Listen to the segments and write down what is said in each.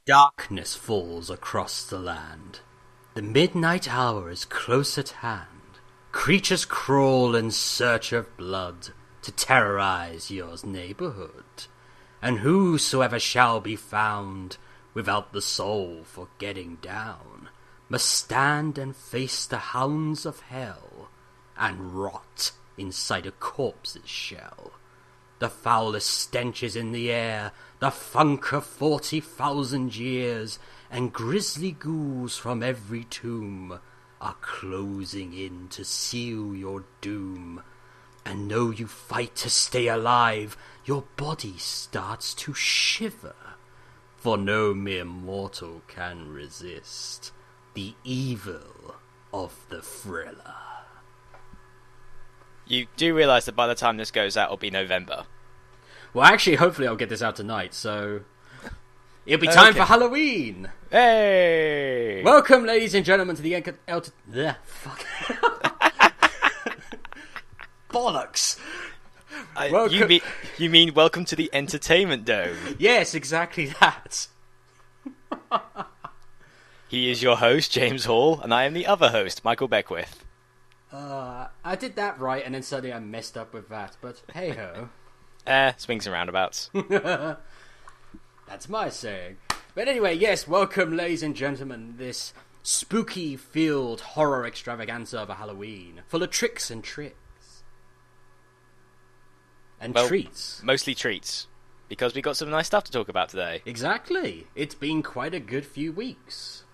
Darkness falls across the land. The midnight hour is close at hand. Creatures crawl in search of blood to terrorize your neighborhood. And whosoever shall be found without the soul for getting down must stand and face the hounds of hell and rot inside a corpse's shell. The foulest stench is in the air, the funk of 40,000 years, and grisly ghouls from every tomb are closing in to seal your doom. And though you fight to stay alive, your body starts to shiver, for no mere mortal can resist the evil of the thriller. You do realise that by the time this goes out, it'll be November. Well, actually, hopefully I'll get this out tonight, so it'll be time for Halloween! Hey! Welcome, ladies and gentlemen, to the fuck. Bollocks! You mean welcome to the Entertainment Dome? Yes, exactly that. He is your host, James Hall, and I am the other host, Michael Beckwith. I did that right, and then suddenly I messed up with that, but hey-ho. Swings and roundabouts. That's my saying. But anyway, yes, welcome, ladies and gentlemen, this spooky-filled horror extravaganza of a Halloween, full of tricks and tricks. And treats. Mostly treats, because we got some nice stuff to talk about today. Exactly. It's been quite a good few weeks.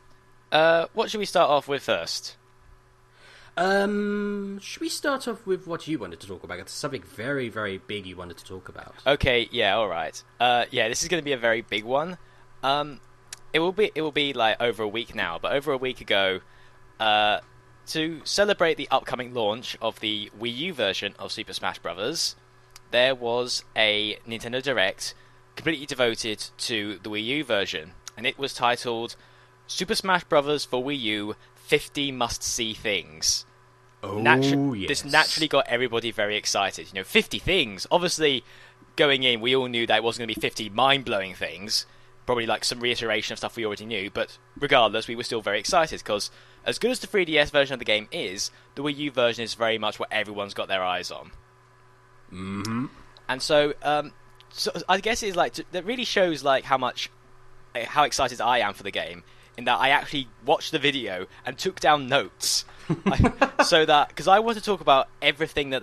What should we start off with first? Should we start off with what you wanted to talk about? It's something very, very big you wanted to talk about. Okay, yeah, alright. This is going to be a very big one. It will be like over a week now, but over a week ago, to celebrate the upcoming launch of the Wii U version of Super Smash Bros., there was a Nintendo Direct completely devoted to the Wii U version, and it was titled Super Smash Bros. For Wii U 50 Must-See Things. Yes. This naturally got everybody very excited. 50 things. Obviously, going in, we all knew that it wasn't going to be 50 mind-blowing things. Probably like some reiteration of stuff we already knew. But regardless, we were still very excited because as good as the 3DS version of the game is, the Wii U version is very much what everyone's got their eyes on. Mm-hmm. And so I guess it's like that really shows like how excited I am for the game. In that I actually watched the video and took down notes, so that because I want to talk about everything that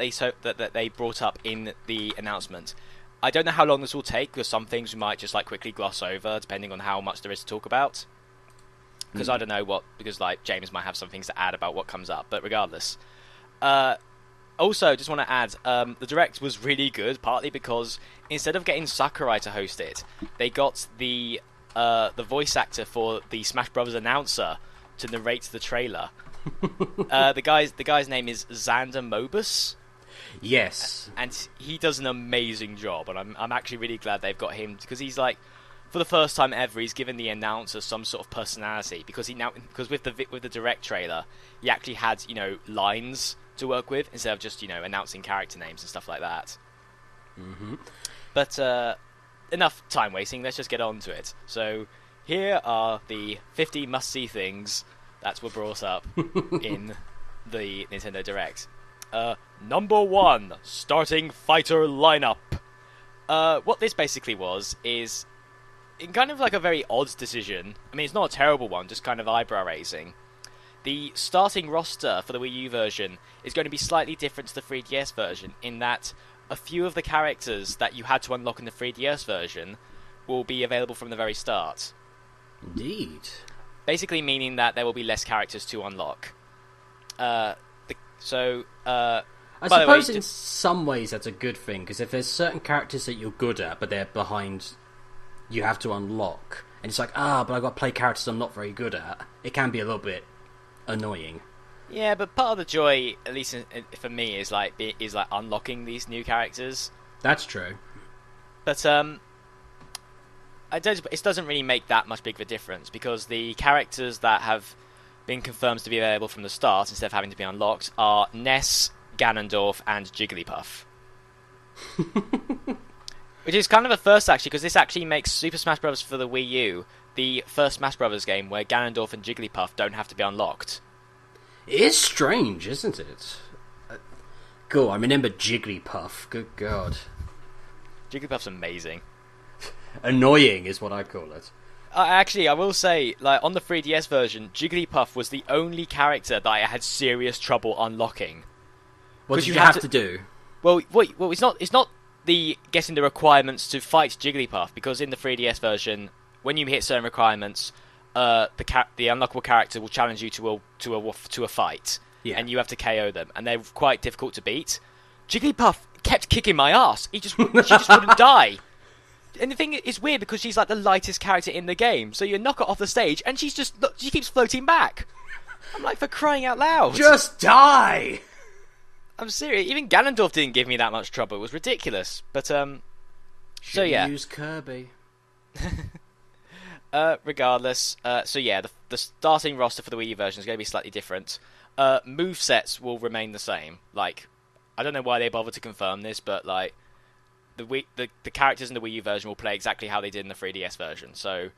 they brought up in the announcement. I don't know how long this will take because some things we might just like quickly gloss over depending on how much there is to talk about. Because I don't know because like James might have some things to add about what comes up, but regardless. Also, just want to add, the Direct was really good, partly because instead of getting Sakurai to host it, they got the voice actor for the Smash Bros. Announcer to narrate the trailer. The guy's name is Xander Mobus. Yes, and he does an amazing job, and I'm actually really glad they've got him because he's like, for the first time ever, he's given the announcer some sort of personality because with the Direct trailer, he actually had lines to work with instead of just announcing character names and stuff like that. Mm-hmm. But enough time wasting, let's just get on to it. So here are the 50 must-see things that were brought up in the Nintendo Direct. Number 1, starting fighter lineup. What this basically was is in kind of like a very odd decision. I mean, it's not a terrible one, just kind of eyebrow-raising. The starting roster for the Wii U version is going to be slightly different to the 3DS version in that a few of the characters that you had to unlock in the 3DS version will be available from the very start. Indeed. Basically meaning that there will be less characters to unlock. I suppose in some ways that's a good thing, because if there's certain characters that you're good at, but they're behind, you have to unlock, and it's like, but I've got to play characters I'm not very good at, it can be a little bit annoying. Yeah, but part of the joy, at least for me, is like unlocking these new characters. That's true. But it doesn't really make that much big of a difference because the characters that have been confirmed to be available from the start instead of having to be unlocked are Ness, Ganondorf, and Jigglypuff. Which is kind of a first, actually, because this actually makes Super Smash Bros. For the Wii U the first Smash Bros. Game where Ganondorf and Jigglypuff don't have to be unlocked. It is strange, isn't it? Cool, I remember Jigglypuff. Good God. Jigglypuff's amazing. Annoying is what I call it. Actually, I will say, like on the 3DS version, Jigglypuff was the only character that I had serious trouble unlocking. What did you have to do? Well, it's not the getting the requirements to fight Jigglypuff, because in the 3DS version, when you hit certain requirements, the unlockable character will challenge you to a fight, and you have to KO them, and they're quite difficult to beat. Jigglypuff kept kicking my ass. She just wouldn't die. And the thing is weird because she's like the lightest character in the game, so you knock her off the stage, and she keeps floating back. I'm like, for crying out loud, just die! I'm serious. Even Ganondorf didn't give me that much trouble. It was ridiculous. But so yeah. Use Kirby. Regardless, so yeah, the starting roster for the Wii U version is going to be slightly different. Movesets will remain the same. Like, I don't know why they bothered to confirm this, but like the characters in the Wii U version will play exactly how they did in the 3DS version. So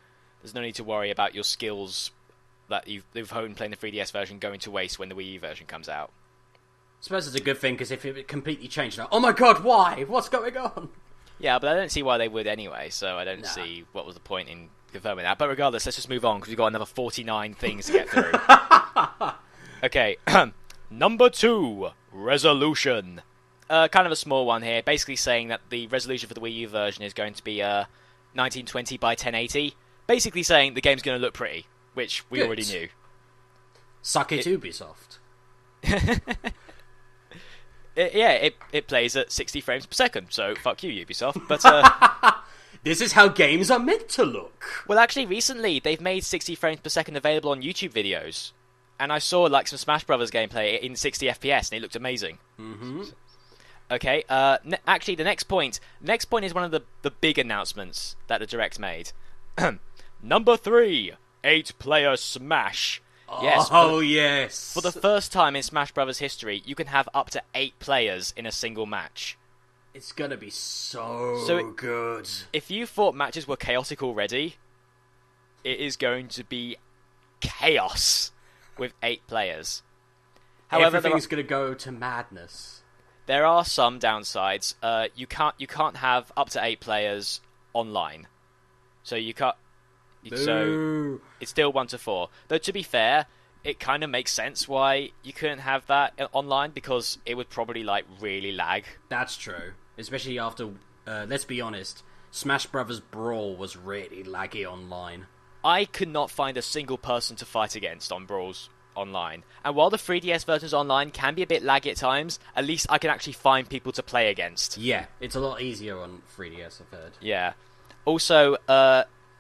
there's no need to worry about your skills that you've honed playing the 3DS version going to waste when the Wii U version comes out. I suppose it's a good thing, because if it completely changed now, oh my god, why? What's going on? Yeah, but I don't see why they would anyway, so I don't see what was the point in confirming that. But regardless, let's just move on, because we've got another 49 things to get through. Okay, number 2, resolution. Kind of a small one here, basically saying that the resolution for the Wii U version is going to be 1920 by 1080. Basically saying the game's going to look pretty, which we already knew. Suck it, Ubisoft. It plays at 60 frames per second, so fuck you, Ubisoft. But this is how games are meant to look. Well, actually, recently they've made 60 frames per second available on YouTube videos, and I saw like some Smash Brothers gameplay in 60 FPS, and it looked amazing. Mm-hmm. Okay. Actually, the next point is one of the big announcements that the Direct made. Number 3, 8-player Smash. Yes. Yes. For the first time in Smash Bros. History, you can have up to 8 players in a single match. It's gonna be so good. If you thought matches were chaotic already, it is going to be chaos with 8 players. However, everything's gonna go to madness. There are some downsides. You can't have up to 8 players online, so you can't. Boo. So it's still 1 to 4. Though to be fair, it kind of makes sense why you couldn't have that online, because it would probably like really lag. That's true, especially after. Let's be honest, Smash Brothers Brawl was really laggy online. I could not find a single person to fight against on Brawls online, and while the 3DS versions online can be a bit laggy at times, at least I can actually find people to play against. Yeah, it's a lot easier on 3DS, I've heard. Yeah. Also,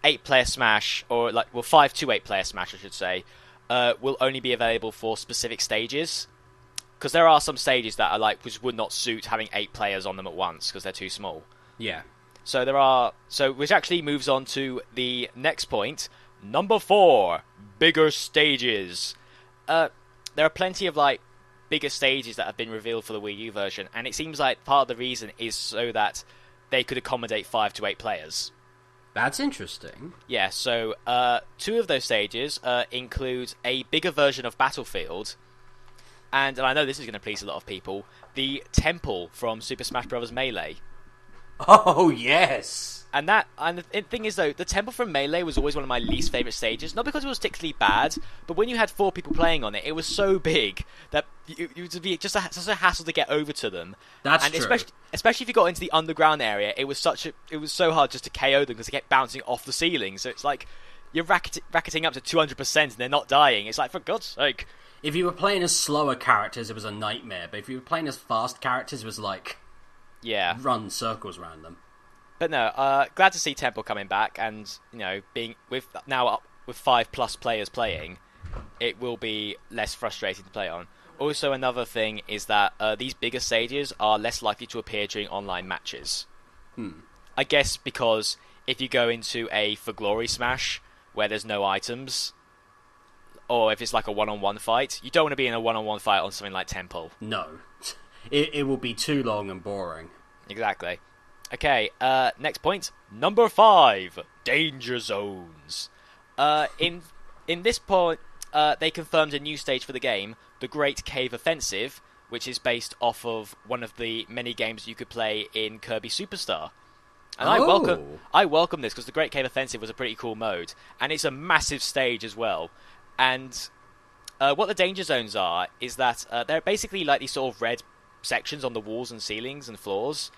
8-player Smash, or 5 to 8-player Smash, I should say, will only be available for specific stages. Because there are some stages that are which would not suit having 8 players on them at once, because they're too small. Yeah. Which actually moves on to the next point. Number 4, bigger stages. There are plenty of bigger stages that have been revealed for the Wii U version, and it seems like part of the reason is so that they could accommodate 5 to 8 players. That's interesting. Yeah, so 2 of those stages include a bigger version of Battlefield, and I know this is going to please a lot of people, the temple from Super Smash Bros. Melee. Oh, yes! And the thing is, though, the temple from Melee was always one of my least favourite stages, not because it was particularly bad, but when you had 4 people playing on it, it was so big that it would be just such a hassle to get over to them. That's true. Especially if you got into the underground area, it was so hard just to KO them because they kept bouncing off the ceiling. So it's like you're racketing up to 200% and they're not dying. It's like, for God's sake. If you were playing as slower characters, it was a nightmare. But if you were playing as fast characters, it was run circles around them. But no, glad to see Temple coming back, and being with 5+ players playing, it will be less frustrating to play on. Also, another thing is that these bigger stages are less likely to appear during online matches. I guess because if you go into a For Glory Smash where there's no items, or if it's like a one-on-one fight, you don't want to be in a one-on-one fight on something like Temple. No. It will be too long and boring. Exactly. Okay, next point. Number 5, danger zones. In this point, they confirmed a new stage for the game, the Great Cave Offensive, which is based off of one of the many games you could play in Kirby Superstar. And I welcome this because the Great Cave Offensive was a pretty cool mode, and it's a massive stage as well. And what the danger zones are is that they're basically like these sort of red sections on the walls and ceilings and floors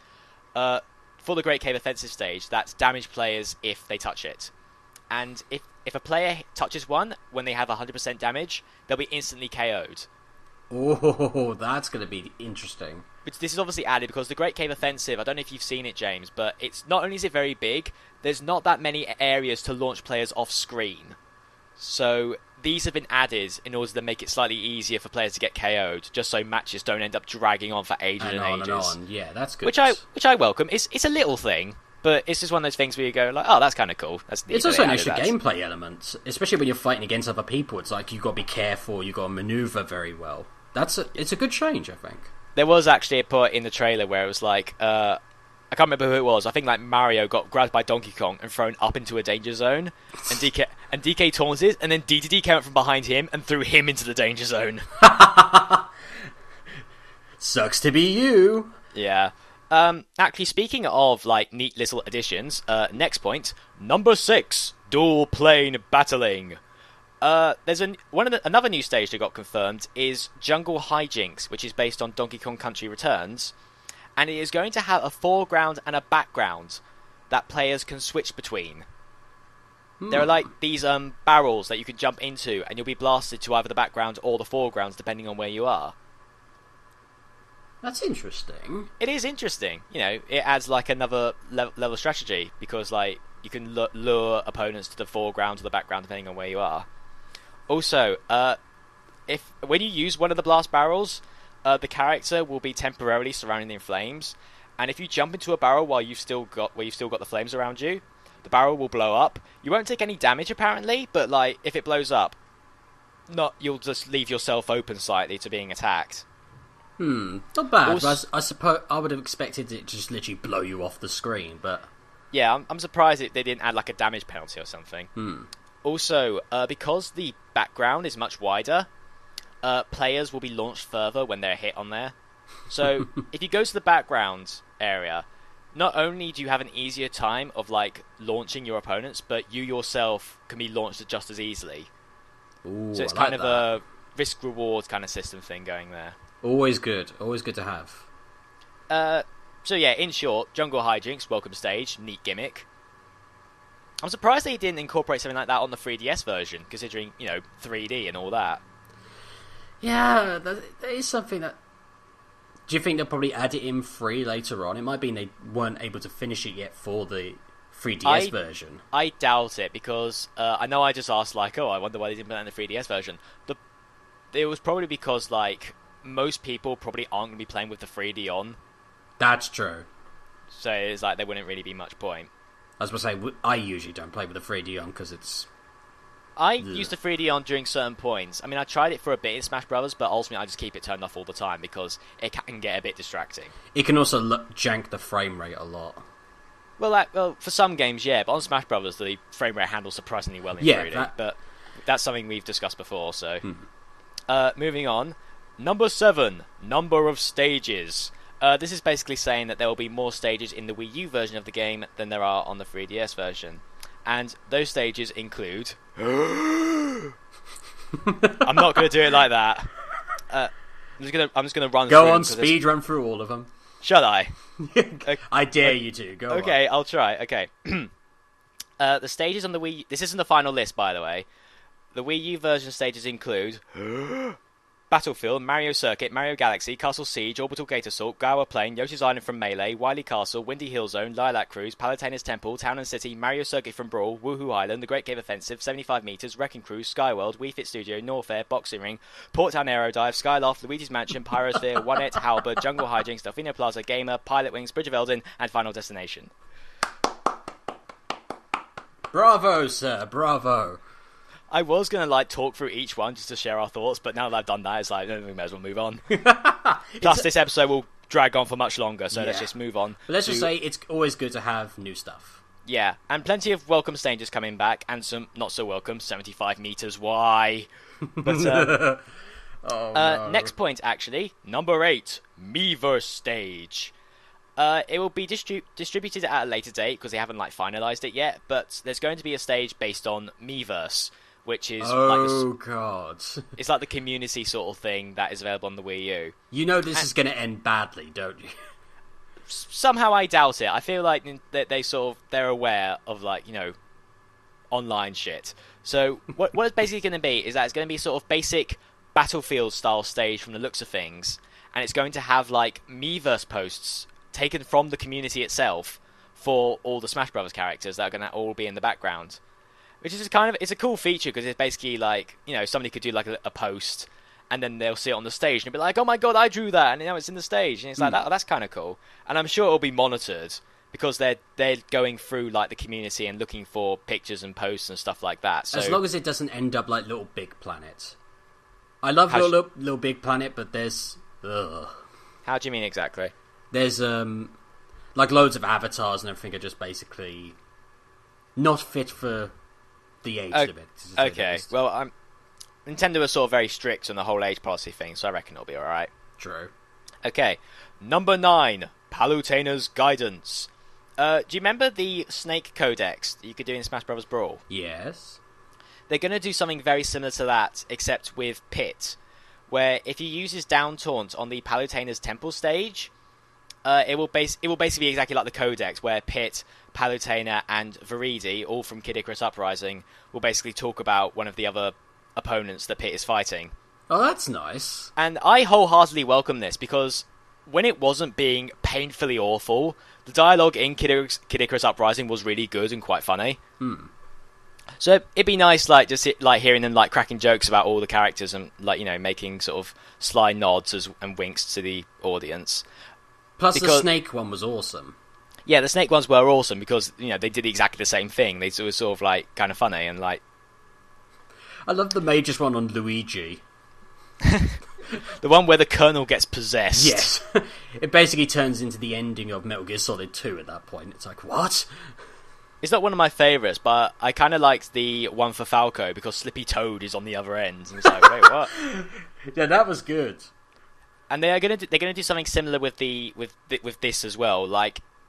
for the Great Cave Offensive stage that damage players if they touch it. And if a player touches one when they have 100% damage, they'll be instantly KO'd. Oh, that's going to be interesting. But this is obviously added because the Great Cave Offensive, I don't know if you've seen it, James, but it's not only is it very big, there's not that many areas to launch players off screen. So these have been added in order to make it slightly easier for players to get KO'd, just so matches don't end up dragging on for ages and ages. And on. Yeah, that's good. Which I welcome. It's a little thing, but it's just one of those things where you go like, oh, that's kind of cool. That's neat. It's also an extra gameplay element, especially when you're fighting against other people. It's like you've got to be careful, you've got to maneuver very well. It's a good change, I think. There was actually a part in the trailer where it was like, I can't remember who it was. I think like Mario got grabbed by Donkey Kong and thrown up into a danger zone, and DK taunted, and then DDD came up from behind him and threw him into the danger zone. Sucks to be you. Yeah. Actually, speaking of like neat little additions, next point, number 6, dual plane battling. There's another new stage that got confirmed is Jungle Hijinks, which is based on Donkey Kong Country Returns, and it is going to have a foreground and a background that players can switch between. There are like these barrels that you can jump into, and you'll be blasted to either the background or the foregrounds, depending on where you are. That's interesting. It is interesting. You know, it adds like another level of strategy because like you can lure opponents to the foreground or the background depending on where you are. Also, when you use one of the blast barrels, the character will be temporarily surrounded in flames, and if you jump into a barrel while you've still got the flames around you, the barrel will blow up. You won't take any damage apparently, but like if it blows up, you'll just leave yourself open slightly to being attacked. Not bad. Also, I suppose I would have expected it to just literally blow you off the screen, but yeah, I'm surprised they didn't add like a damage penalty or something. Also, because the background is much wider, players will be launched further when they're hit on there. So, if you go to the background area, not only do you have an easier time of like launching your opponents, but you yourself can be launched just as easily. Ooh, so it's I like kind of a risk-reward kind of system thing going there. Always good to have. So yeah, in short, Jungle Hijinks, welcome stage, neat gimmick. I'm surprised they didn't incorporate something like that on the 3DS version, considering, 3D and all that. Yeah, that is something that... Do you think they'll probably add it in free later on? It might be they weren't able to finish it yet for the 3DS version. I doubt it, because I know I just asked, like, I wonder why they didn't put that in the 3DS version. It was probably because, like, most people probably aren't going to be playing with the 3D on. That's true. So it's like there wouldn't really be much point. I was going to say, I usually don't play with the 3D on because it's... I use the 3D on during certain points. I mean, I tried it for a bit in Smash Brothers, but ultimately I just keep it turned off all the time because it can get a bit distracting. It can also jank the frame rate a lot. Well, for some games, yeah, but on Smash Brothers, the frame rate handles surprisingly well in 3D. But that's something we've discussed before, so... moving on. Number 7, number of stages. This is basically saying that there will be more stages in the Wii U version of the game than there are on the 3DS version. And those stages include... I'm not going to do it like that. I'm just going to run through... Go on, speed run through all of them. Shall I? I dare you to. Go on. Okay, I'll try. Okay. The stages on the Wii... This isn't the final list, by the way. The Wii U version stages include... Battlefield, Mario Circuit, Mario Galaxy, Castle Siege, Orbital Gate Assault, Gawa Plain, Yoshi's Island from Melee, Wily Castle, Windy Hill Zone, Lilac Cruise, Palutena's Temple, Town and City, Mario Circuit from Brawl, Woohoo Island, The Great Cave Offensive, 75 Meters, Wrecking Cruise, Skyworld, Wii Fit Studio, North Air, Boxing Ring, Port Town Aerodive, Skyloft, Luigi's Mansion, Pyrosphere, One-It, Halberd, Jungle Hijinks, Delfino Plaza, Gamer, Pilot Wings, Bridge of Eldin, and Final Destination. Bravo, sir, bravo. I was going to talk through each one just to share our thoughts, but now that I've done that, it's like, we may as well move on. Plus, this episode will drag on for much longer, so let's Yeah. just move on. But let's just say it's always good to have new stuff. Yeah, and plenty of welcome stages coming back, and some not so welcome, 75 meters. Why? But no. next point, actually, number 8, Miiverse stage. It will be distributed at a later date because they haven't finalized it yet. But there's going to be a stage based on Miiverse, which is God! it's like the community sort of thing that is available on the Wii U. You know this is going to end badly, don't you? Somehow I doubt it. I feel like they're aware of online shit. So what it's basically going to be is that it's going to be sort of basic Battlefield style stage from the looks of things, and it's going to have Miiverse posts taken from the community itself for all the Smash Brothers characters that are going to all be in the background, which is it's a cool feature because it's basically somebody could do a post and then they'll see it on the stage and it'll be like, oh my god, I drew that, and now it's in the stage, and it's like that's kind of cool. And I'm sure it'll be monitored because they're going through the community and looking for pictures and posts and stuff like that. So as long as it doesn't end up like Little Big Planet. I love Little Big Planet, but there's how do you mean exactly? There's loads of avatars and everything are just basically not fit for the age limit. Okay, well, Nintendo are sort of very strict on the whole age policy thing, so I reckon it'll be alright. True. Okay, number 9, Palutena's Guidance. Do you remember the Snake Codex that you could do in Smash Bros. Brawl? Yes. They're going to do something very similar to that, except with Pit, where if you use his down taunt on the Palutena's Temple stage, it will basically be exactly like the Codex, where Pit, Palutena, and Viridi, all from Kid Icarus Uprising, will basically talk about one of the other opponents that Pit is fighting. Oh, that's nice. And I wholeheartedly welcome this, because when it wasn't being painfully awful, the dialogue in Kid Icarus Uprising was really good and quite funny. So it'd be nice, just hearing them cracking jokes about all the characters and making sort of sly nods and winks to the audience. Plus, the Snake one was awesome. Yeah, the Snake ones were awesome because they did exactly the same thing. They were sort of kind of funny and I love the Mage's one on Luigi. The one where the Colonel gets possessed. Yes, it basically turns into the ending of Metal Gear Solid 2 at that point. It's like, what? It's not one of my favourites, but I kind of liked the one for Falco because Slippy Toad is on the other end. And it's like, wait, what? Yeah, that was good. And they're gonna do something similar with this as well.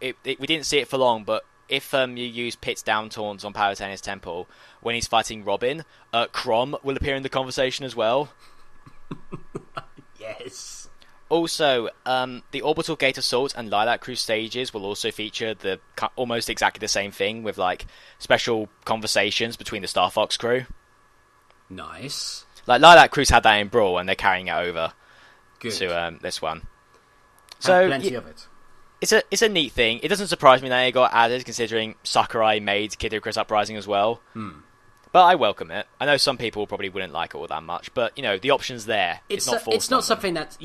We didn't see it for long, but if you use Pit's down taunts on Palutena's Temple when he's fighting Robin, Crom will appear in the conversation as well. Yes. Also, the Orbital Gate Assault and Lilac Cruise stages will also feature almost exactly the same thing with special conversations between the Star Fox crew. Nice. Lilac Cruise had that in Brawl, and they're carrying it over to this one. So plenty of it. It's a neat thing. It doesn't surprise me that it got added, considering Sakurai made Kid Icarus Uprising as well. But I welcome it. I know some people probably wouldn't like it all that much, but the option's there. It's not forced. It's not something that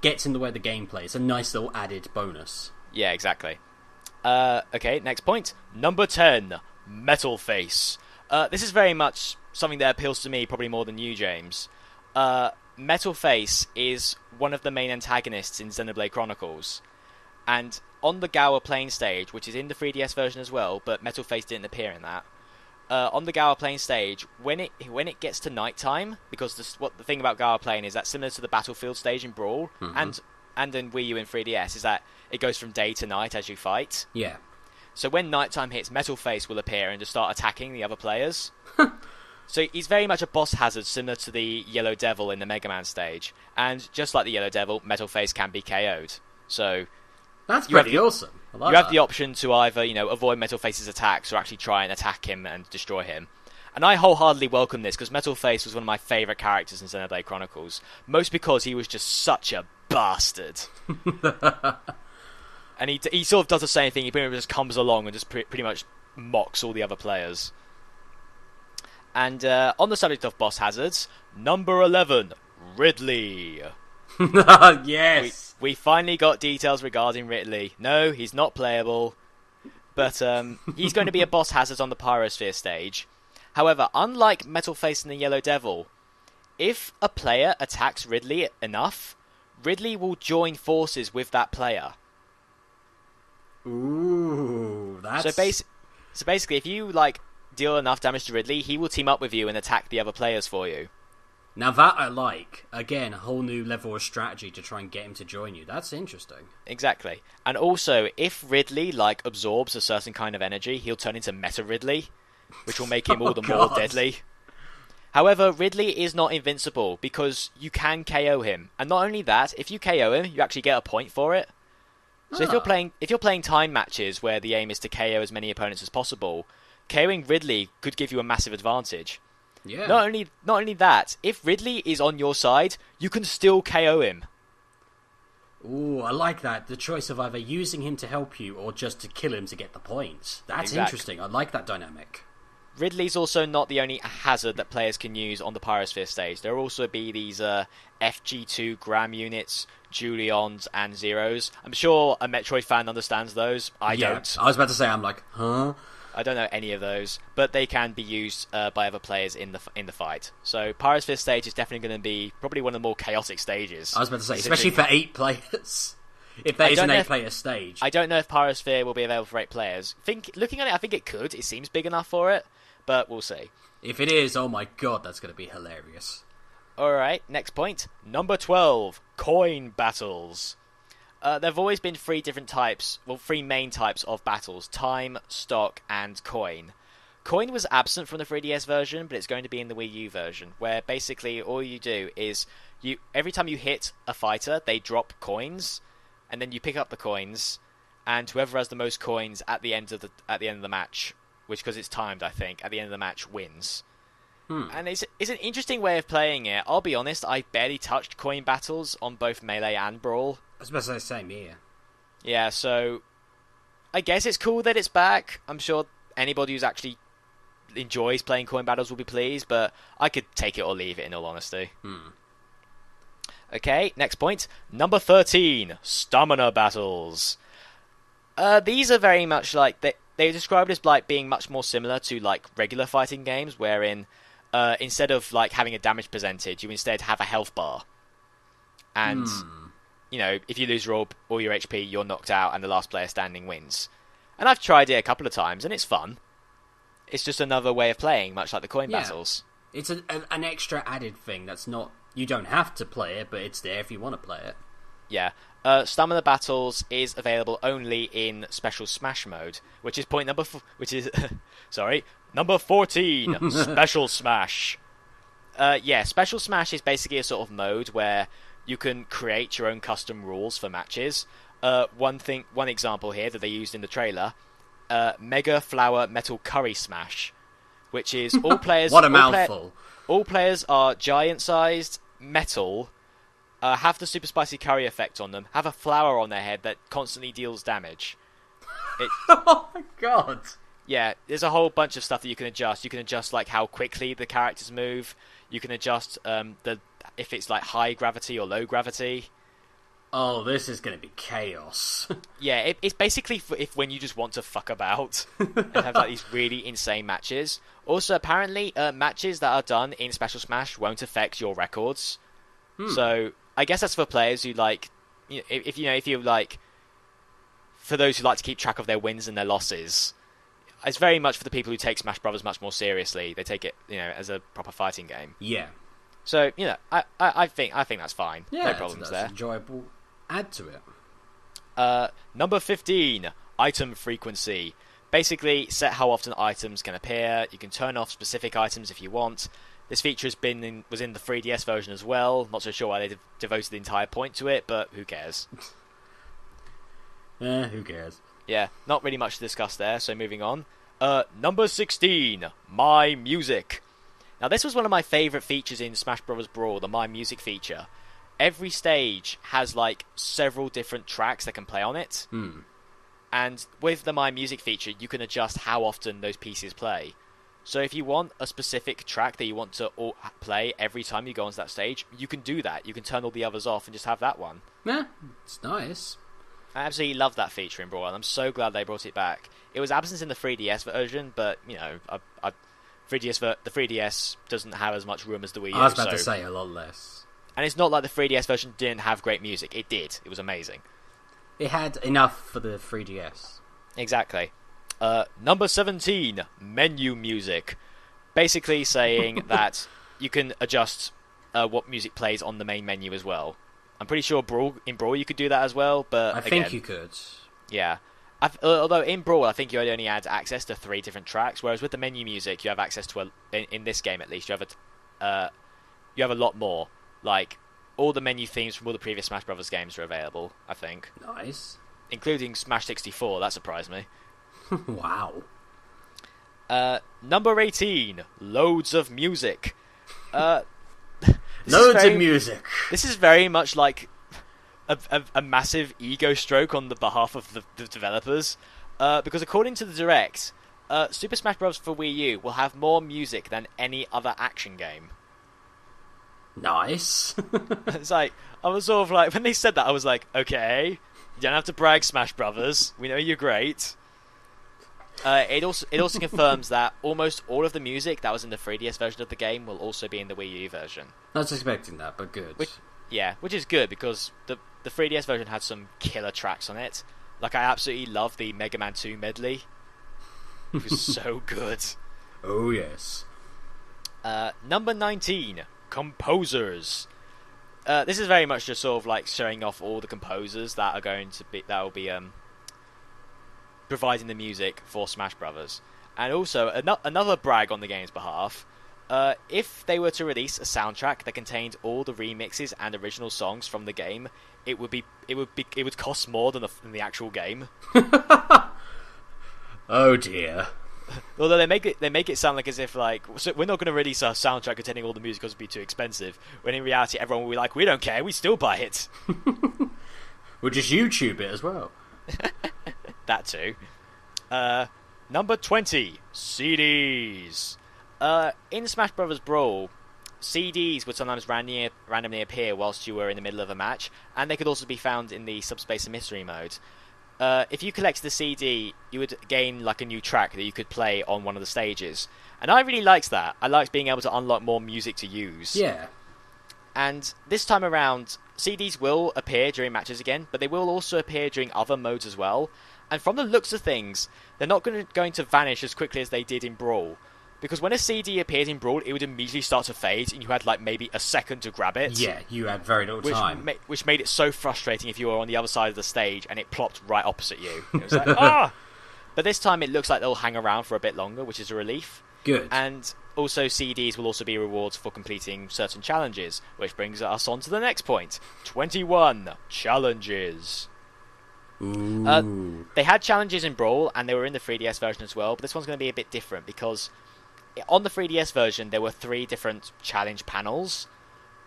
gets in the way of the gameplay. It's a nice little added bonus. Yeah, exactly. Okay, next point. Number 10, Metal Face. This is very much something that appeals to me probably more than you, James. Metal Face is one of the main antagonists in Xenoblade Chronicles, and on the Gower Plain stage, which is in the 3DS version as well, but Metal Face didn't appear in that. On the Gower Plain stage, when it gets to nighttime, because the thing about Gower Plain is that similar to the Battlefield stage in Brawl and in Wii U and 3DS is that it goes from day to night as you fight. Yeah. So when nighttime hits, Metal Face will appear and just start attacking the other players. So he's very much a boss hazard, similar to the Yellow Devil in the Mega Man stage. And just like the Yellow Devil, Metal Face can be KO'd. So that's pretty awesome. You have the option to either, avoid Metal Face's attacks or actually try and attack him and destroy him. And I wholeheartedly welcome this, because Metal Face was one of my favourite characters in Xenoblade Chronicles. Most because he was just such a bastard. And he sort of does the same thing. He pretty much just comes along and just pretty much mocks all the other players. And on the subject of boss hazards, number 11, Ridley. Yes. We finally got details regarding Ridley. No, he's not playable, but he's going to be a boss hazard on the Pyrosphere stage. However, unlike Metal Face and the Yellow Devil, if a player attacks Ridley enough, Ridley will join forces with that player. Ooh, that's... So basically, if you like deal enough damage to Ridley, he will team up with you and attack the other players for you. Now that I like. Again, a whole new level of strategy to try and get him to join you. That's interesting. Exactly. And also, if Ridley like absorbs a certain kind of energy, he'll turn into Meta Ridley, which will make him all the more deadly. However, Ridley is not invincible because you can KO him. And not only that, if you KO him, you actually get a point for it. So if you're playing time matches where the aim is to KO as many opponents as possible, KOing Ridley could give you a massive advantage. Yeah. Not only that, if Ridley is on your side, you can still KO him. Ooh, I like that. The choice of either using him to help you or just to kill him to get the points. That's interesting. I like that dynamic. Ridley's also not the only hazard that players can use on the Pyrosphere stage. There will also be these FG2 Gram units, Julions, and Zeros. I'm sure a Metroid fan understands those. I don't. I was about to say, I'm like, huh? I don't know any of those, but they can be used by other players in the fight. So Pyrosphere stage is definitely going to be probably one of the more chaotic stages. I was about to say, especially for 8 players. If there is an 8-player stage. I don't know if Pyrosphere will be available for 8 players. Looking at it, I think it could. It seems big enough for it, but we'll see. If it is, oh my god, that's going to be hilarious. Alright, next point. Number 12, coin battles. There have always been 3 main types of battles: time, stock, and coin. Coin was absent from the 3DS version, but it's going to be in the Wii U version, where basically all you do is every time you hit a fighter, they drop coins, and then you pick up the coins, and whoever has the most coins at the end of the match, which, because it's timed, I think, at the end of the match wins. And it's an interesting way of playing it. I'll be honest, I barely touched coin battles on both Melee and Brawl. I was about to say the same here. Yeah, so I guess it's cool that it's back. I'm sure anybody who's actually enjoys playing coin battles will be pleased, but I could take it or leave it, in all honesty. Okay, next point. Number 13, stamina battles. These are very much like... They described as like being much more similar to like regular fighting games, wherein instead of like having a damage percentage, you instead have a health bar. And... you know, if you lose all your HP, you're knocked out, and the last player standing wins. And I've tried it a couple of times, and it's fun. It's just another way of playing, much like the coin battles. It's an extra added thing that's not... You don't have to play it, but it's there if you want to play it. Yeah. Stamina Battles is available only in Special Smash mode, which is point number... number 14, Special Smash. Special Smash is basically a sort of mode where... you can create your own custom rules for matches. One example here that they used in the trailer, Mega Flower Metal Curry Smash, which is all players... What a mouthful. All players are giant-sized, metal, have the super spicy curry effect on them, have a flower on their head that constantly deals damage. Oh my god! Yeah, there's a whole bunch of stuff that you can adjust. You can adjust like how quickly the characters move. You can adjust if it's like high gravity or low gravity. Oh, this is going to be chaos. Yeah, it's basically if when you just want to fuck about and have like these really insane matches. Also, apparently, matches that are done in Special Smash won't affect your records. So I guess that's for players who like, if you like, for those who like to keep track of their wins and their losses. It's very much for the people who take Smash Brothers much more seriously. They take it, as a proper fighting game. Yeah. So I think that's fine. Yeah, no problems there. Enjoyable. Add to it. Number 15, item frequency. Basically, set how often items can appear. You can turn off specific items if you want. This feature was in the 3DS version as well. Not so sure why they devoted the entire point to it, but who cares? Who cares? Yeah, not really much to discuss there, so moving on. Number 16, My Music. Now, this was one of my favourite features in Smash Bros. Brawl, the My Music feature. Every stage has, like, several different tracks that can play on it. And with the My Music feature, you can adjust how often those pieces play. So if you want a specific track that you want to play every time you go onto that stage, you can do that. You can turn all the others off and just have that one. Yeah, it's nice. I absolutely love that feature in Brawl, and I'm so glad they brought it back. It was absent in the 3DS version, but, the 3DS doesn't have as much room as the Wii U. I was about to say a lot less. And it's not like the 3DS version didn't have great music. It did. It was amazing. It had enough for the 3DS. Exactly. Number 17, menu music. Basically saying that you can adjust what music plays on the main menu as well. I'm pretty sure in Brawl you could do that as well, but I think you could. Yeah. Although in Brawl, I think you only had access to 3 different tracks, whereas with the menu music, you have access to in this game at least, you have a lot more. Like all the menu themes from all the previous Smash Brothers games are available, I think. Nice. Including Smash 64. That surprised me. Wow. Number 18, loads of music. Loads of music. This is very much like a massive ego stroke on the behalf of the developers, because according to the Direct, Super Smash Bros. For Wii U will have more music than any other action game. Nice. It's like, I was sort of like, when they said that, I was like, okay, you don't have to brag, Smash Brothers. We know you're great. It also confirms that almost all of the music that was in the 3DS version of the game will also be in the Wii U version. I was expecting that, but good. Which is good, because the 3DS version had some killer tracks on it. Like, I absolutely love the Mega Man 2 medley. It was so good. Oh, yes. Number 19, composers. This is very much just sort of like showing off all the composers that will be providing the music for Smash Brothers. And also, another brag on the game's behalf, if they were to release a soundtrack that contained all the remixes and original songs from the game, it would cost more than the actual game. Oh dear. Although they make it sound like as if like, so we're not going to release a soundtrack containing all the music because it'd be too expensive. When in reality, everyone will be like, we don't care, we still buy it. We'll just YouTube it as well. That too. Number 20, CDs. In Smash Bros. Brawl, CDs would sometimes randomly appear whilst you were in the middle of a match, and they could also be found in the Subspace and Mystery mode. If you collect the CD, you would gain like a new track that you could play on one of the stages. And I really liked that. I liked being able to unlock more music to use. Yeah. And this time around, CDs will appear during matches again, but they will also appear during other modes as well. And from the looks of things, they're not going to vanish as quickly as they did in Brawl. Because when a CD appeared in Brawl, it would immediately start to fade, and you had like maybe a second to grab it. Yeah, you had very little time. Which made it so frustrating if you were on the other side of the stage and it plopped right opposite you. It was like, ah! But this time it looks like they'll hang around for a bit longer, which is a relief. Good. And also CDs will also be rewards for completing certain challenges, which brings us on to the next point. 21 challenges. Ooh. They had challenges in Brawl, and they were in the 3DS version as well, but this one's going to be a bit different, because on the 3DS version, there were 3 different challenge panels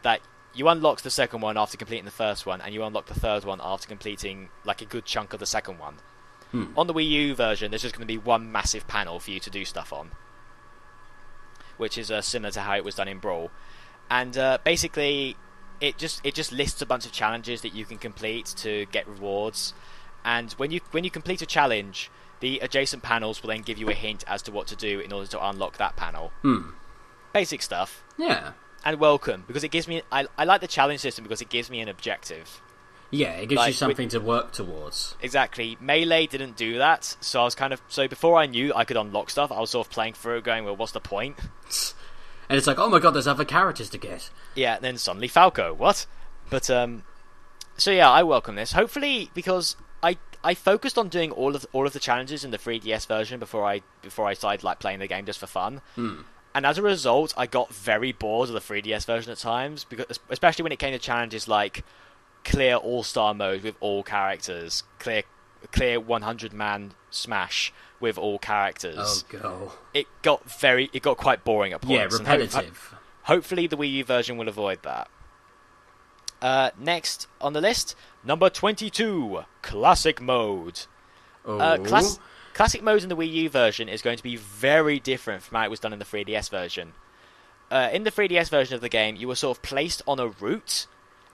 that you unlocked the second one after completing the first one, and you unlocked the third one after completing like a good chunk of the second one. On the Wii U version, there's just going to be one massive panel for you to do stuff on, which is similar to how it was done in Brawl. And basically, it just lists a bunch of challenges that you can complete to get rewards. And when you complete a challenge, the adjacent panels will then give you a hint as to what to do in order to unlock that panel. Basic stuff. Yeah. And welcome, because it gives me... I like the challenge system because it gives me an objective. Yeah, it gives you something to work towards. Exactly. Melee didn't do that, so I was so before I knew I could unlock stuff, I was sort of playing through it going, well, what's the point? And it's like, oh my god, there's other characters to get. Yeah, and then suddenly Falco, what? But, so yeah, I welcome this. Hopefully, because I focused on doing all of the challenges in the 3DS version before I started like playing the game just for fun. And as a result, I got very bored of the 3DS version at times, because especially when it came to challenges like clear all-star mode with all characters, clear 100-man smash with all characters. Oh god. It got quite boring at points. Yeah, repetitive. Hopefully the Wii U version will avoid that. Next on the list, number 22, Classic Mode. Classic Mode in the Wii U version is going to be very different from how it was done in the 3DS version. In the 3DS version of the game, you were sort of placed on a route,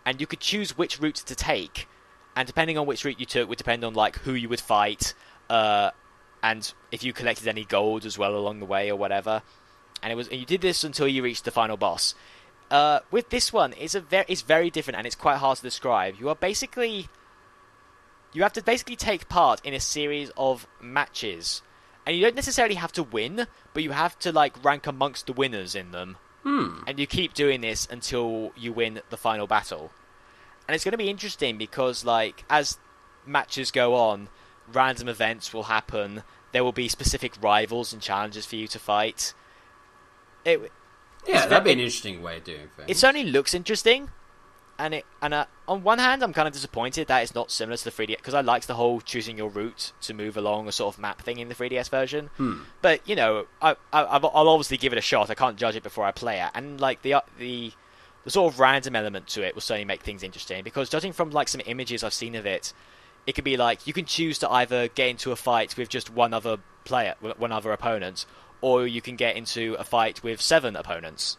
and you could choose which route to take. And depending on which route you took would depend on like who you would fight, and if you collected any gold as well along the way or whatever. And you did this until you reached the final boss. With this one, it's very different and it's quite hard to describe. You have to basically take part in a series of matches, and you don't necessarily have to win, but you have to like rank amongst the winners in them. And you keep doing this until you win the final battle. And it's going to be interesting because, like, as matches go on, random events will happen. There will be specific rivals and challenges for you to fight. That'd be an interesting way of doing things. It certainly looks interesting. And on one hand, I'm kind of disappointed that it's not similar to the 3DS, because I liked the whole choosing your route to move along a sort of map thing in the 3DS version. But I'll obviously give it a shot. I can't judge it before I play it, and like the sort of random element to it will certainly make things interesting. Because judging from like some images I've seen of it, it could be like you can choose to either get into a fight with just one other opponent, or you can get into a fight with 7 opponents.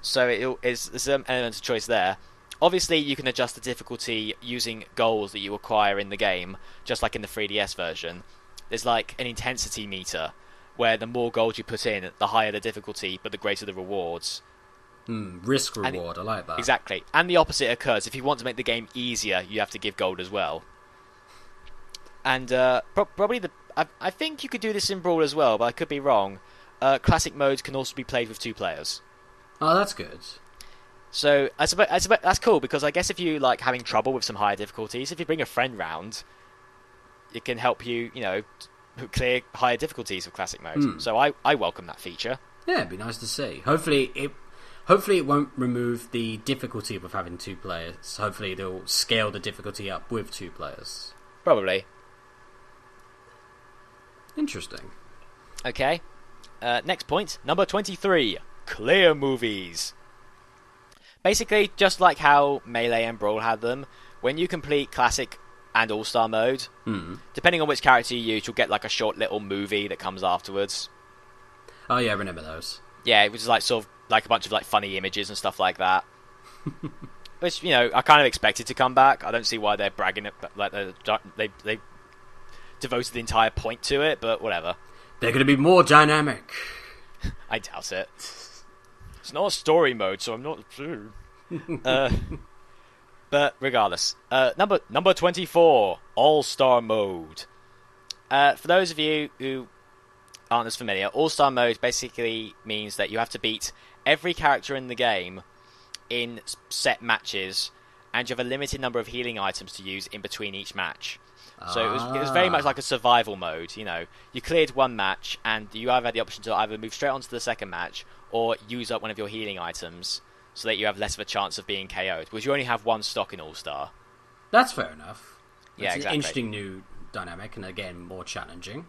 So there's some element of choice there. Obviously, you can adjust the difficulty using goals that you acquire in the game, just like in the 3DS version. There's like an intensity meter, where the more goals you put in, the higher the difficulty, but the greater the rewards. Risk reward, I like that. Exactly. And the opposite occurs. If you want to make the game easier, you have to give gold as well. And probably I think you could do this in Brawl as well, but I could be wrong. Classic modes can also be played with 2 players. Oh, that's good. So I suppose that's cool, because I guess if you like having trouble with some higher difficulties, if you bring a friend round, it can help you, clear higher difficulties with classic mode. So I welcome that feature. Yeah, it'd be nice to see. Hopefully it won't remove the difficulty of having 2 players. Hopefully they'll scale the difficulty up with 2 players. Probably. Interesting. Okay. Next point, number 23. Clear movies. Basically, just like how Melee and Brawl had them, when you complete Classic and All-Star mode, depending on which character you use, you'll get like a short little movie that comes afterwards. Oh yeah, I remember those. Yeah, which is like sort of like a bunch of like funny images and stuff like that. Which, I kind of expected to come back. I don't see why they're bragging it, like they devoted the entire point to it, but whatever. They're going to be more dynamic. I doubt it. It's not a story mode, so I'm not sure. But regardless, number 24, All-Star mode. For those of you who aren't as familiar, All-Star mode basically means that you have to beat every character in the game in set matches, and you have a limited number of healing items to use in between each match. So it was very much like a survival mode. You cleared one match, and you either had the option to either move straight on to the second match, or use up one of your healing items, so that you have less of a chance of being KO'd, because you only have one stock in All-Star. That's fair enough. Yeah, exactly. An interesting new dynamic, and again, more challenging.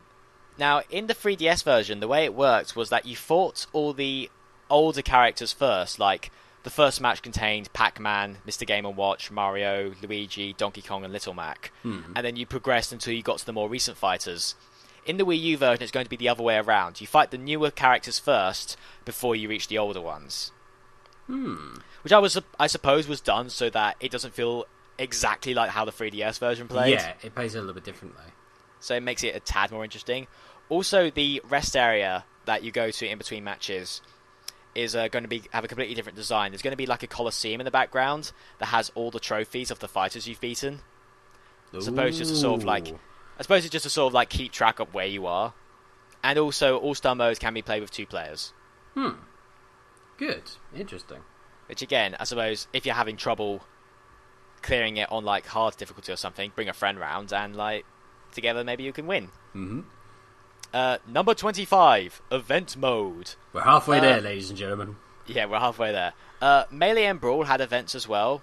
Now, in the 3DS version, the way it worked was that you fought all the older characters first, like the first match contained Pac-Man, Mr. Game & Watch, Mario, Luigi, Donkey Kong, and Little Mac. And then you progressed until you got to the more recent fighters. In the Wii U version, it's going to be the other way around. You fight the newer characters first before you reach the older ones. Which I suppose was done so that it doesn't feel exactly like how the 3DS version played. Yeah, it plays a little bit differently. So it makes it a tad more interesting. Also, the rest area that you go to in between matches is going to have a completely different design. There's going to be like a coliseum in the background that has all the trophies of the fighters you've beaten. I suppose it's just to sort of like keep track of where you are. And also, All-Star modes can be played with 2 players. Good. Interesting. Which again, I suppose, if you're having trouble clearing it on like hard difficulty or something, bring a friend round and like together maybe you can win. Number 25, Event Mode. We're halfway there, ladies and gentlemen. Yeah, we're halfway there. Melee and Brawl had events as well,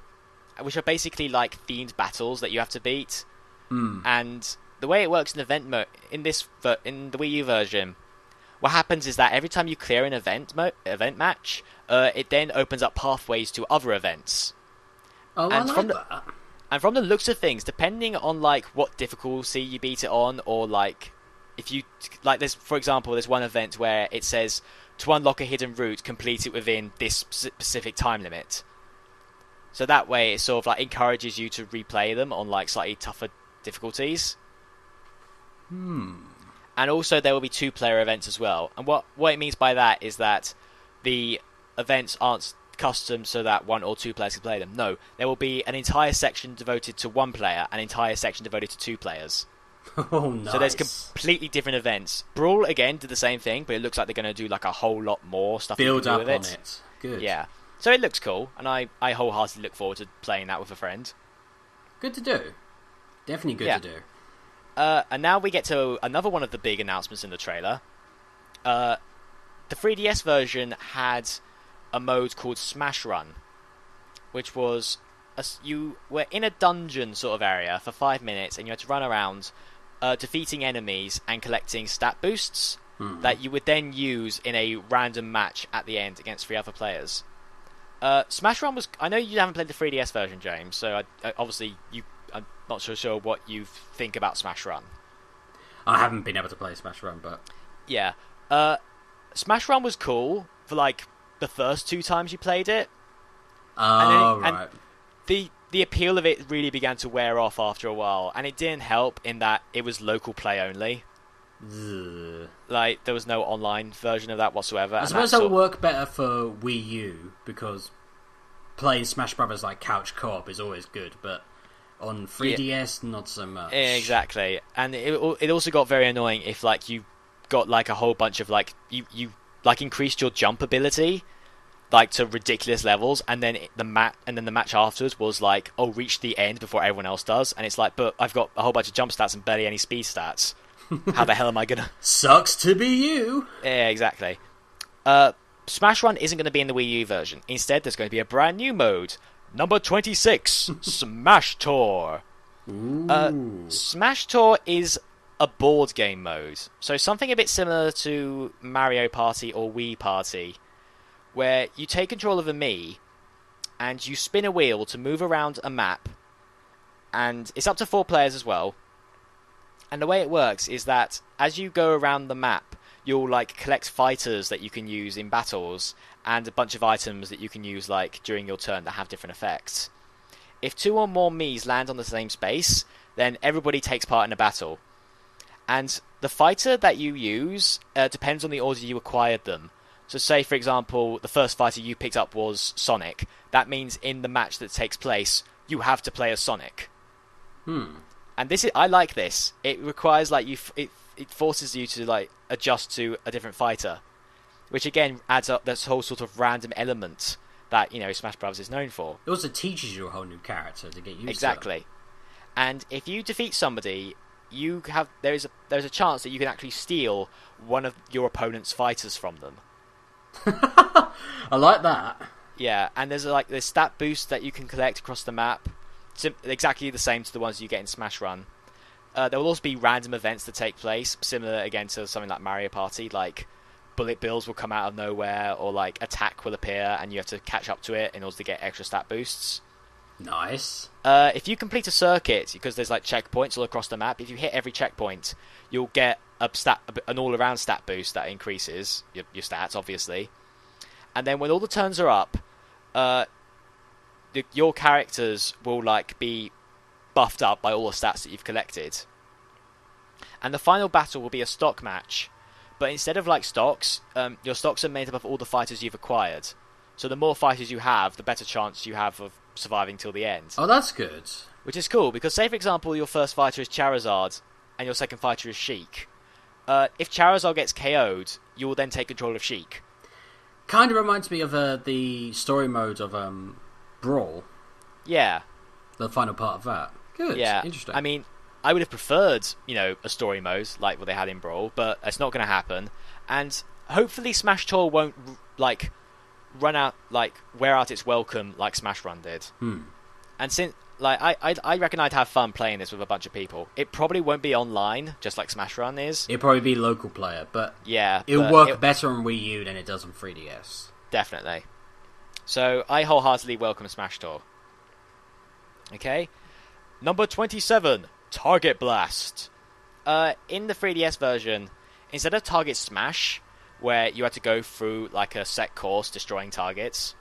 which are basically like themed battles that you have to beat. And the way it works in event mode in the Wii U version, what happens is that every time you clear an event match, it then opens up pathways to other events. Oh, and I like that. And from the looks of things, depending on like what difficulty you beat it on, or like if you like, for example, there's one event where it says to unlock a hidden route, complete it within this specific time limit. So that way, it sort of like encourages you to replay them on like slightly tougher difficulties. And also, there will be 2-player events as well. And what it means by that is that the events aren't custom so that 1 or 2 players can play them. No, there will be an entire section devoted to 1 player, an entire section devoted to 2 players. Oh, nice. So there's completely different events. Brawl, again, did the same thing, but it looks like they're going to do like a whole lot more stuff. Build up with on it. Good. Yeah. So it looks cool, and I wholeheartedly look forward to playing that with a friend. Good to do. Definitely good to do. And now we get to another one of the big announcements in the trailer. The 3DS version had a mode called Smash Run, which was you were in a dungeon sort of area for 5 minutes, and you had to run around defeating enemies and collecting stat boosts that you would then use in a random match at the end against 3 other players. Smash Run was... I know you haven't played the 3DS version, James, so obviously I'm not so sure what you think about Smash Run. I haven't been able to play Smash Run, but... Yeah. Smash Run was cool for, like, the first 2 times you played it. Right. And the appeal of it really began to wear off after a while, and it didn't help in that it was local play only. Ugh. Like, there was no online version of that whatsoever. I suppose that would work better for Wii U, because playing Smash Brothers like couch co-op is always good, but on 3DS, not so much. Exactly. And it also got very annoying if, like, you got, like, a whole bunch of, like, you like, increased your jump ability, like, to ridiculous levels, and then the match afterwards was like, oh, reach the end before everyone else does, and it's like, but I've got a whole bunch of jump stats and barely any speed stats. How the hell am I gonna... Sucks to be you! Yeah, exactly. Smash Run isn't going to be in the Wii U version. Instead, there's going to be a brand new mode. Number 26, Smash Tour. Smash Tour is a board game mode. So something a bit similar to Mario Party or Wii Party, where you take control of a Mii, and you spin a wheel to move around a map, and it's up to 4 players as well. And the way it works is that as you go around the map, you'll, like, collect fighters that you can use in battles, and a bunch of items that you can use, like, during your turn that have different effects. If 2 or more Miis land on the same space, then everybody takes part in a battle. And the fighter that you use depends on the order you acquired them. So say, for example, the first fighter you picked up was Sonic. That means in the match that takes place, you have to play as Sonic. And I like this. It requires, like, it forces you to, like, adjust to a different fighter, which again adds up this whole sort of random element that, you know, Smash Bros is known for. It also teaches you a whole new character to get used to. Exactly. And if you defeat somebody, there's a chance that you can actually steal one of your opponent's fighters from them. I like that. Yeah, and there's stat boosts that you can collect across the map, exactly the same to the ones you get in Smash Run. There will also be random events that take place, similar again to something like Mario Party, like bullet bills will come out of nowhere, or like attack will appear and you have to catch up to it in order to get extra stat boosts. Nice. If you complete a circuit, because there's like checkpoints all across the map, if you hit every checkpoint, you'll get an all-around stat boost that increases your stats, obviously. And then when all the turns are up, your characters will like be buffed up by all the stats that you've collected. And the final battle will be a stock match, but instead of like stocks, your stocks are made up of all the fighters you've acquired. So the more fighters you have, the better chance you have of surviving till the end. Oh, that's good. Which is cool, because say for example your first fighter is Charizard and your second fighter is Sheik. If Charizard gets KO'd, you will then take control of Sheik. Kind of reminds me of the story mode of Brawl. Yeah. The final part of that. Good. Yeah. Interesting. I mean, I would have preferred, a story mode like what they had in Brawl, but it's not going to happen. And hopefully Smash Tour won't wear out its welcome like Smash Run did. And since I reckon I'd have fun playing this with a bunch of people. It probably won't be online, just like Smash Run is. It'll probably be local player, but yeah, it'll work better on Wii U than it does on 3DS. Definitely. So I wholeheartedly welcome Smash Tour. Okay, number 27, Target Blast. In the 3DS version, instead of Target Smash, where you had to go through like a set course destroying targets,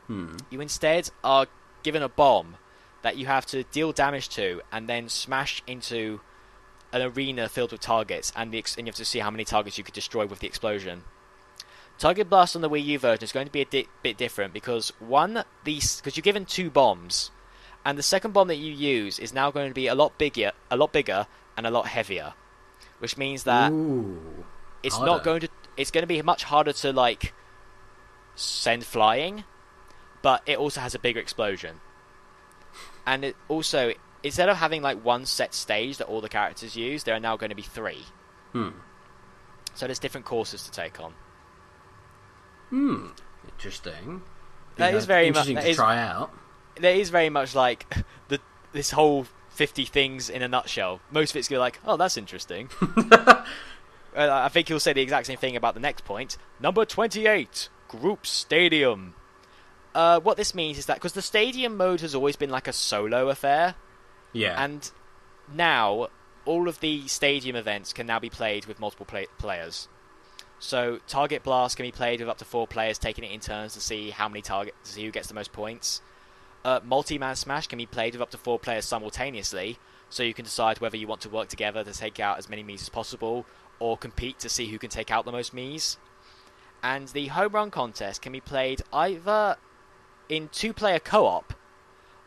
you instead are given a bomb that you have to deal damage to and then smash into an arena filled with targets, and you have to see how many targets you could destroy with the explosion. Target Blast on the Wii U version is going to be a bit different because because you're given 2 bombs, and the second bomb that you use is now going to be a lot bigger, and a lot heavier, which means that it's harder. It's going to be much harder to like send flying, but it also has a bigger explosion, and it also, instead of having like one set stage that all the characters use, there are now going to be 3. So there's different courses to take on. Interesting. That is very interesting to try out. There is very much like this whole 50 things in a nutshell. Most of it's going to be like, oh, that's interesting. I think he'll say the exact same thing about the next point. Number 28, Group Stadium. What this means is that, because the Stadium mode has always been like a solo affair, and now all of the Stadium events can now be played with multiple players. So Target Blast can be played with up to 4 players, taking it in turns to see to see who gets the most points. Multi-Man Smash can be played with up to 4 players simultaneously, so you can decide whether you want to work together to take out as many Miis as possible, or compete to see who can take out the most Miis. And the Home Run Contest can be played either in 2-player co-op,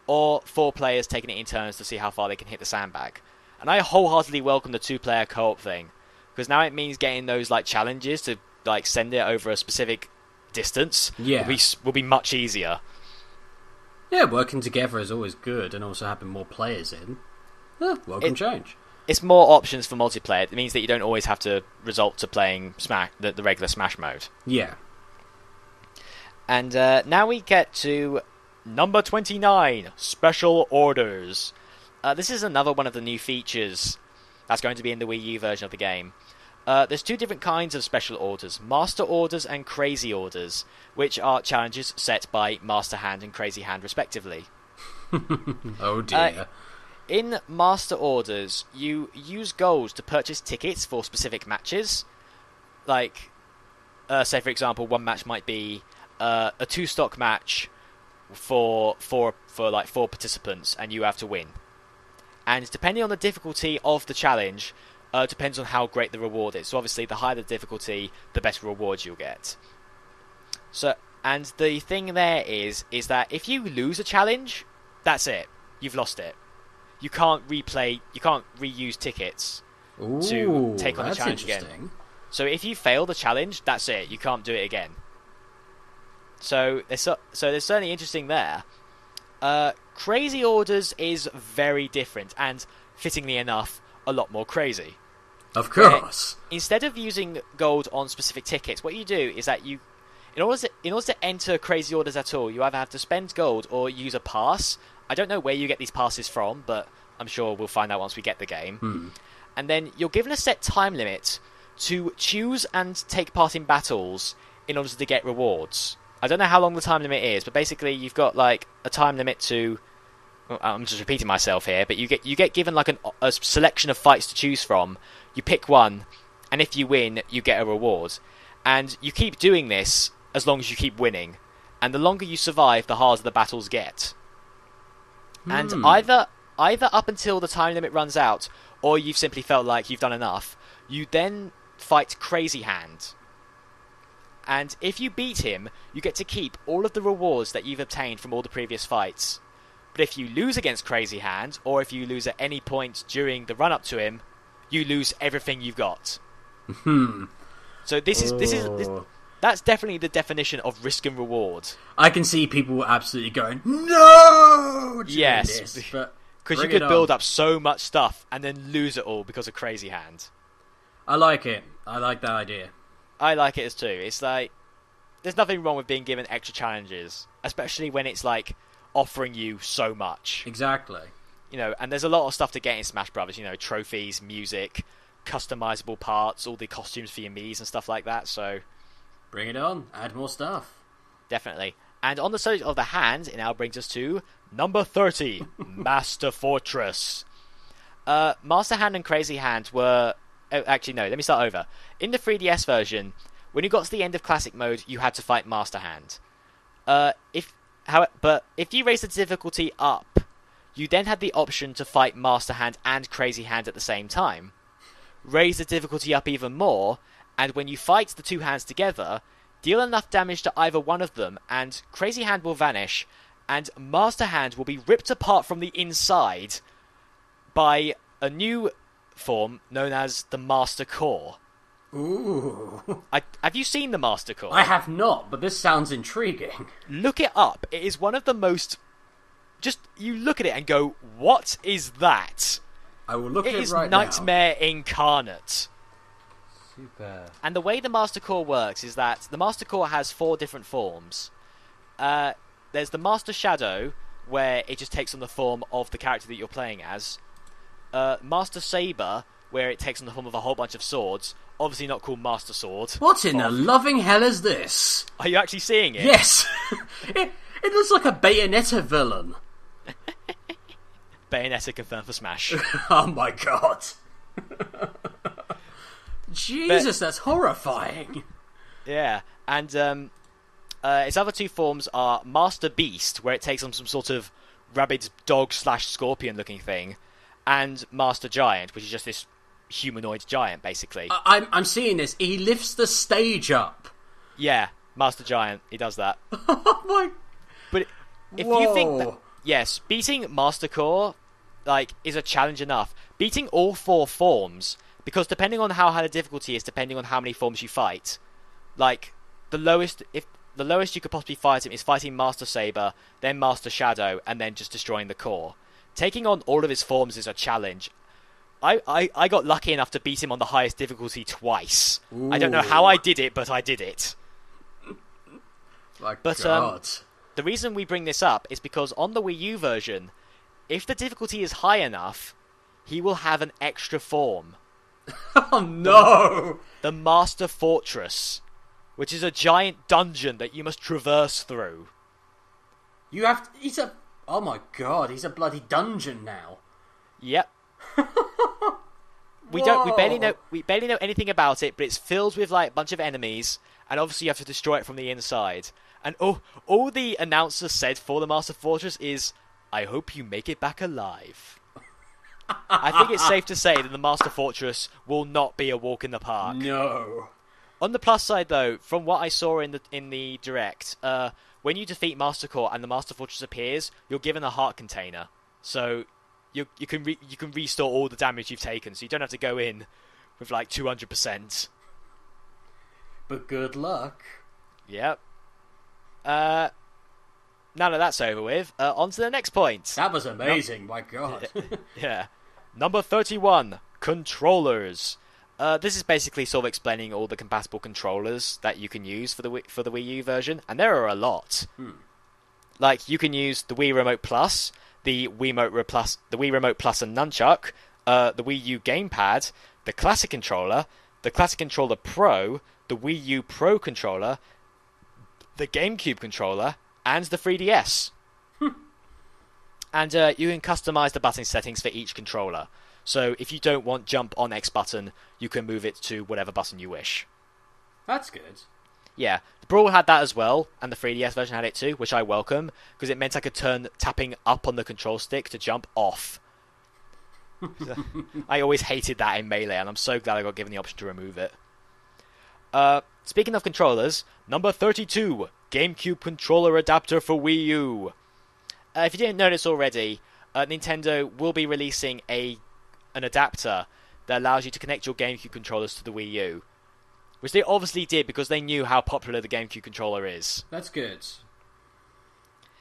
or 4 players taking it in turns to see how far they can hit the sandbag. And I wholeheartedly welcome the 2-player co-op thing, because now it means getting those like challenges to like send it over a specific distance will be much easier. Yeah, working together is always good, and also having more players in. Welcome change. It's more options for multiplayer. It means that you don't always have to resort to playing Smash, the regular Smash mode. Yeah. And now we get to number 29, Special Orders. This is another one of the new features that's going to be in the Wii U version of the game. There's 2 different kinds of Special Orders, Master Orders and Crazy Orders, which are challenges set by Master Hand and Crazy Hand respectively. Oh dear. In Master Orders, you use gold to purchase tickets for specific matches. Like, say for example, one match might be a 2-stock match for like 4 participants, and you have to win. And depending on the difficulty of the challenge, depends on how great the reward is. So obviously, the higher the difficulty, the better rewards you'll get. So, and the thing there is that if you lose a challenge, that's it. You've lost it. You can't reuse tickets to take on the challenge again. So if you fail the challenge, that's it. You can't do it again. So there's certainly interesting there. Crazy Orders is very different, and fittingly enough, a lot more crazy. Of course. Instead of using gold on specific tickets, what you do is that in order to enter Crazy Orders at all, you either have to spend gold or use a pass. I don't know where you get these passes from, but I'm sure we'll find out once we get the game. And then you're given a set time limit to choose and take part in battles in order to get rewards. I don't know how long the time limit is, but basically you've got like a time limit to... I'm just repeating myself here, but you get given like a selection of fights to choose from. You pick one, and if you win, you get a reward. And you keep doing this as long as you keep winning. And the longer you survive, the harder the battles get. And either up until the time limit runs out, or you've simply felt like you've done enough, you then fight Crazy Hand. And if you beat him, you get to keep all of the rewards that you've obtained from all the previous fights. But if you lose against Crazy Hand, or if you lose at any point during the run-up to him, you lose everything you've got. So that's definitely the definition of risk and reward. I can see people absolutely going, no! Yes, because you could build up so much stuff and then lose it all because of Crazy Hand. I like it. I like that idea. I like it as too. It's like, there's nothing wrong with being given extra challenges, especially when it's like offering you so much. Exactly. You know, and there's a lot of stuff to get in Smash Brothers. You know, trophies, music, customizable parts, all the costumes for your Miis and stuff like that. So, bring it on. Add more stuff. Definitely. And on the subject of the hand, it now brings us to number 30, Master Fortress. Master Hand and Crazy Hand were... Oh, actually, no, let me start over. In the 3DS version, when you got to the end of Classic Mode, you had to fight Master Hand. But if you raised the difficulty up, you then had the option to fight Master Hand and Crazy Hand at the same time. Raise the difficulty up even more, and when you fight the two hands together, Deal enough damage to either one of them, and Crazy Hand will vanish, and Master Hand will be ripped apart from the inside by a new form known as the Master Core. Ooh. Have you seen the Master Core? I have not, but this sounds intriguing. Look it up. It is one of the most... Just, you look at it and go, what is that? I will look at it right now. It is Nightmare incarnate. Super. And the way the Master Core works is that the Master Core has 4 different forms. There's the Master Shadow, where it just takes on the form of the character that you're playing as. Master Saber, where it takes on the form of a whole bunch of swords. Obviously not called Master Sword. What in the loving hell is this? Are you actually seeing it? Yes! it looks like a Bayonetta villain. Bayonetta confirmed for Smash. Oh my god. Jesus, that's horrifying. Yeah, and its other 2 forms are Master Beast, where it takes on some sort of rabid dog/scorpion looking thing, and Master Giant, which is just this humanoid giant, basically. I'm seeing this. He lifts the stage up. Yeah, Master Giant, he does that. Oh my... But if you think that... Yes, beating Master Core, is a challenge enough. Beating all 4 forms... Because depending on how high the difficulty is, depending on how many forms you fight, the lowest you could possibly fight him is fighting Master Saber, then Master Shadow, and then just destroying the core. Taking on all of his forms is a challenge. I got lucky enough to beat him on the highest difficulty twice. Ooh. I don't know how I did it, but I did it. God. The reason we bring this up is because on the Wii U version, if the difficulty is high enough, he will have an extra form. Oh no! The Master Fortress, which is a giant dungeon that you must traverse through. Oh my god, he's a bloody dungeon now. Yep. We barely know anything about it, but it's filled with a bunch of enemies, and obviously you have to destroy it from the inside. And all the announcer said for the Master Fortress is, "I hope you make it back alive." I think it's safe to say that the Master Fortress will not be a walk in the park. No. On the plus side, though, from what I saw in the direct, when you defeat Master Core and the Master Fortress appears, you're given a heart container. So you can restore all the damage you've taken. So you don't have to go in with 200%. But good luck. Yep. Now that that's over with, on to the next point. That was amazing, my god. Yeah. Number 31, controllers. This is basically sort of explaining all the compatible controllers that you can use for the Wii U version, and there are a lot. You can use the Wii Remote Plus, the Wii Remote Plus and Nunchuck, the Wii U Gamepad, the Classic Controller, the Classic Controller Pro, the Wii U Pro Controller, the GameCube Controller, and the 3DS. And you can customize the button settings for each controller. So if you don't want jump on X button, you can move it to whatever button you wish. That's good. Yeah, the Brawl had that as well, and the 3DS version had it too, which I welcome, because it meant I could turn tapping up on the control stick to jump off. I always hated that in Melee, and I'm so glad I got given the option to remove it. Speaking of controllers, number 32, GameCube controller adapter for Wii U. If you didn't notice already, Nintendo will be releasing an adapter that allows you to connect your GameCube controllers to the Wii U. Which they obviously did because they knew how popular the GameCube controller is. That's good.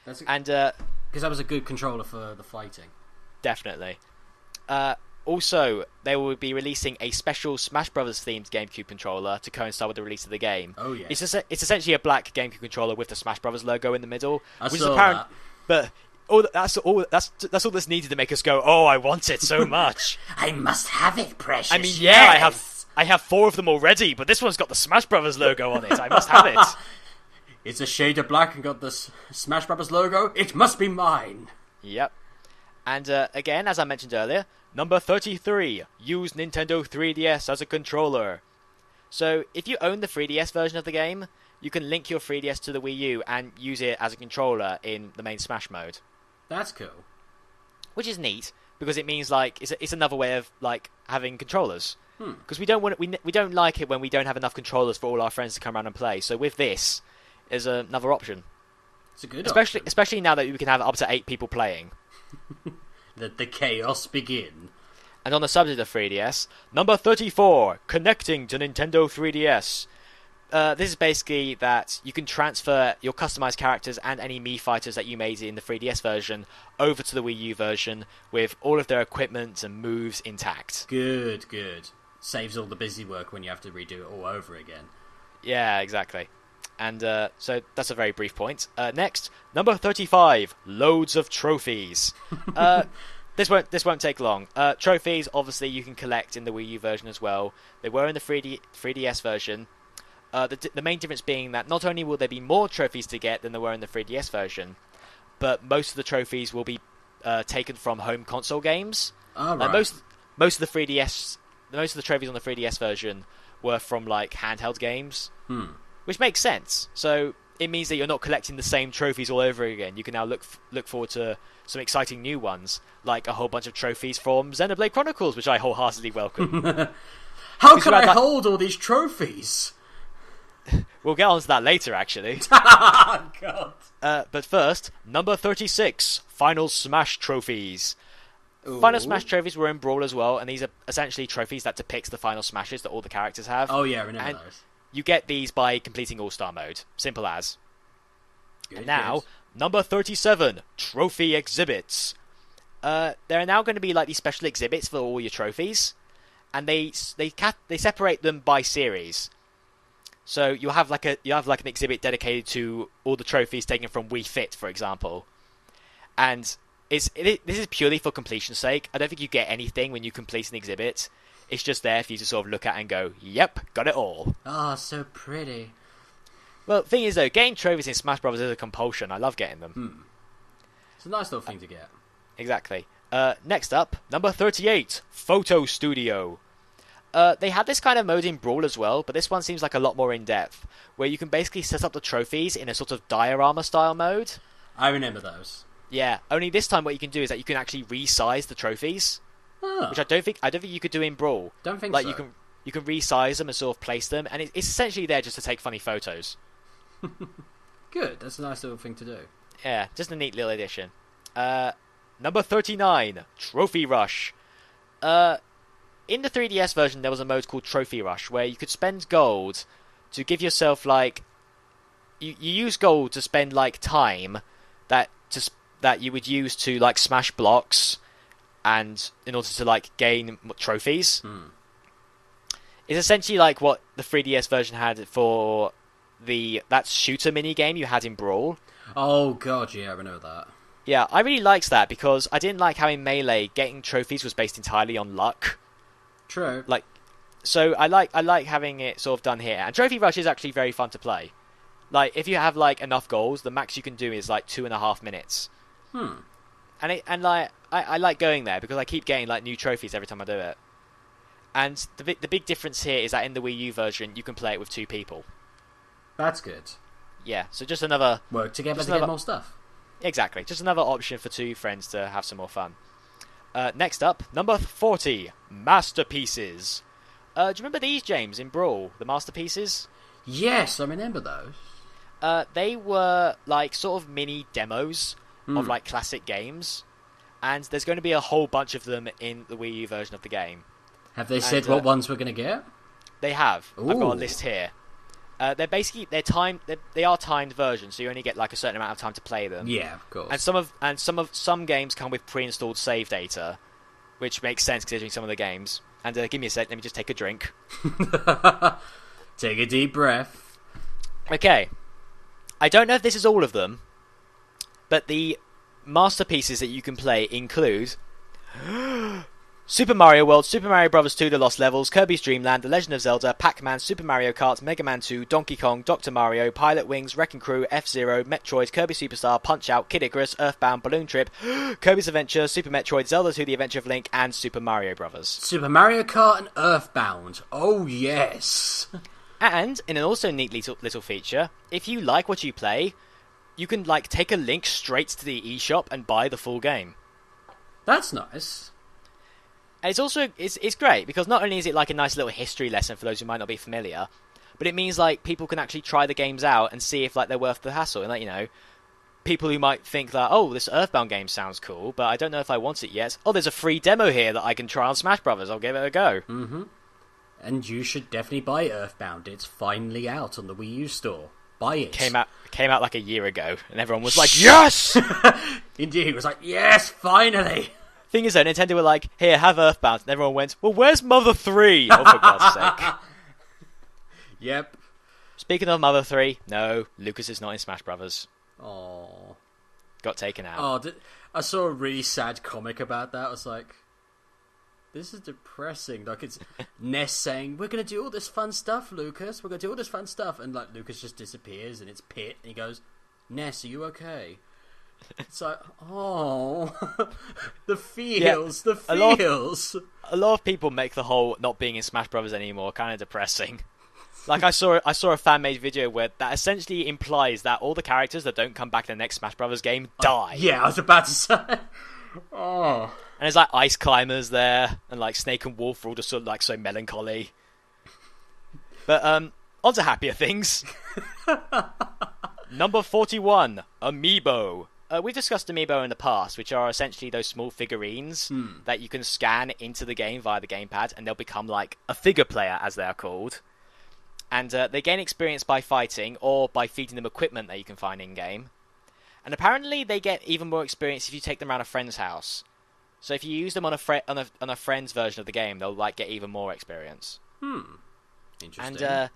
Because that was a good controller for the fighting. Definitely. Also, they will be releasing a special Smash Bros. Themed GameCube controller to coincide with the release of the game. Oh yeah. It's essentially a black GameCube controller with the Smash Bros. Logo in the middle. I saw that. But that's all that's needed to make us go, oh, I want it so much. I must have it, precious. I mean, yeah, I have 4 of them already, but this one's got the Smash Bros. Logo on it. I must have it. It's a shade of black and got the Smash Bros. Logo. It must be mine. Yep. And again, as I mentioned earlier, number 33, use Nintendo 3DS as a controller. So if you own the 3DS version of the game, you can link your 3DS to the Wii U and use it as a controller in the main Smash mode. That's cool. Which is neat, because it means it's another way of having controllers. because we don't like it when we don't have enough controllers for all our friends to come around and play. So with this, is another option. It's a good especially now that we can have up to 8 people playing. Let the chaos begin. And on the subject of 3DS, number 34, connecting to Nintendo 3DS. This is basically that you can transfer your customized characters and any Mii fighters that you made in the 3DS version over to the Wii U version with all of their equipment and moves intact. Good. Saves all the busy work when you have to redo it all over again. Yeah, exactly. And so that's a very brief point. Next, number 35, loads of trophies. This won't take long. Trophies, obviously, you can collect in the Wii U version as well. They were in the 3DS version. The main difference being that not only will there be more trophies to get than there were in the 3DS version, but most of the trophies will be taken from home console games. Oh, right. Most of the trophies on the 3DS version were from like handheld games, which makes sense. So it means that you're not collecting the same trophies all over again. You can now look forward to some exciting new ones, like a whole bunch of trophies from Xenoblade Chronicles, which I wholeheartedly welcome. How can I hold all these trophies? We'll get on to that later, actually. Oh, God. But first, number 36, Final Smash trophies. Ooh. Final Smash trophies were in Brawl as well, and these are essentially trophies that depict the final smashes that all the characters have. Oh, yeah, I remember those. You get these by completing All-Star mode. Simple as. And now, number 37, Trophy Exhibits. There are now going to be like these special exhibits for all your trophies, and they separate them by series. So you have like an exhibit dedicated to all the trophies taken from Wii Fit, for example, and this is purely for completion's sake. I don't think you get anything when you complete an exhibit. It's just there for you to sort of look at and go, "Yep, got it all." Oh, so pretty. Well, the thing is though, getting trophies in Smash Bros is a compulsion. I love getting them. It's a nice little thing to get. Exactly. Next up, number 38, Photo Studio. They had this kind of mode in Brawl as well, but this one seems like a lot more in-depth, where you can basically set up the trophies in a sort of diorama-style mode. I remember those. Yeah, only this time what you can do is that you can actually resize the trophies, which I don't think you could do in Brawl. Don't think so. You can resize them and sort of place them, and it's essentially there just to take funny photos. Good, that's a nice little thing to do. Yeah, just a neat little addition. Number 39, Trophy Rush. In the 3DS version, there was a mode called Trophy Rush, where you could spend gold to give yourself, like... You use gold to spend, like, time that you would use to, like, smash blocks and in order to, like, gain trophies. It's essentially like what the 3DS version had for that shooter minigame you had in Brawl. Oh, God, yeah, I remember that. Yeah, I really liked that because I didn't like how in Melee, getting trophies was based entirely on luck. True. So I like having it sort of done here. And Trophy Rush is actually very fun to play. Like, if you have, like, enough goals, the max you can do is, like, 2.5 minutes. And I like going there because I keep getting, like, new trophies every time I do it. And the big difference here is that in the Wii U version, you can play it with 2 people. That's good. Yeah, so just another... Work together to get more stuff. Exactly, just another option for 2 friends to have some more fun. Next up, number 40, Masterpieces. Do you remember these, James, in Brawl? The Masterpieces? Yes, I remember those. They were, like, sort of mini demos of, like, classic games. And there's going to be a whole bunch of them in the Wii U version of the game. Have they said what ones we're going to get? They have. Ooh. I've got a list here. They're timed. They are timed versions, so you only get like a certain amount of time to play them. Yeah, of course. And some games come with pre-installed save data, which makes sense considering some of the games. And give me a sec. Let me just take a drink. Take a deep breath. Okay. I don't know if this is all of them, but the masterpieces that you can play include Super Mario World, Super Mario Bros. 2 The Lost Levels, Kirby's Dream Land, The Legend of Zelda, Pac-Man, Super Mario Kart, Mega Man 2, Donkey Kong, Dr. Mario, Pilot Wings, Wrecking Crew, F-Zero, Metroid, Kirby Superstar, Punch-Out, Kid Icarus, Earthbound, Balloon Trip, Kirby's Adventure, Super Metroid, Zelda 2 The Adventure of Link, and Super Mario Bros. Super Mario Kart and Earthbound. Oh, yes. And, in an also neat little feature, if you like what you play, you can like take a link straight to the eShop and buy the full game. That's nice. And it's also it's great because not only is it like a nice little history lesson for those who might not be familiar, but it means like people can actually try the games out and see if like they're worth the hassle. And like, you know, people who might think that, oh, this Earthbound game sounds cool, but I don't know if I want it yet. Oh, there's a free demo here that I can try on Smash Brothers. I'll give it a go. Mm-hmm. And you should definitely buy Earthbound. It's finally out on the Wii U store. Buy it. Came out like a year ago, and everyone was like, yes! Indeed, it was like, yes, finally! Thing is, though, Nintendo were like, here, have Earthbound. And everyone went, well, where's Mother 3? Oh, for God's sake. Yep. Speaking of Mother 3, no, Lucas is not in Smash Brothers. Oh. Got taken out. Oh, I saw a really sad comic about that. I was like, this is depressing. Like, it's Ness saying, we're going to do all this fun stuff, Lucas. We're going to do all this fun stuff. And, like, Lucas just disappears, and it's Pit. And he goes, Ness, are you okay? It's like, oh. the feels. Yeah, the feels. A lot of people make the whole not being in Smash Brothers anymore kind of depressing. Like, I saw a fan-made video where that essentially implies that all the characters that don't come back in the next Smash Brothers game die. Yeah, I was about to say. Oh. And there's, like, Ice Climbers there, and, like, Snake and Wolf are all just sort of, like, so melancholy. But, on to happier things. Number 41, Amiibo. We've discussed Amiibo in the past, which are essentially those small figurines that you can scan into the game via the gamepad, and they'll become, like, a figure player, as they are called. And they gain experience by fighting or by feeding them equipment that you can find in-game. And apparently they get even more experience if you take them around a friend's house. So if you use them on a friend's version of the game, they'll like get even more experience. Interesting. And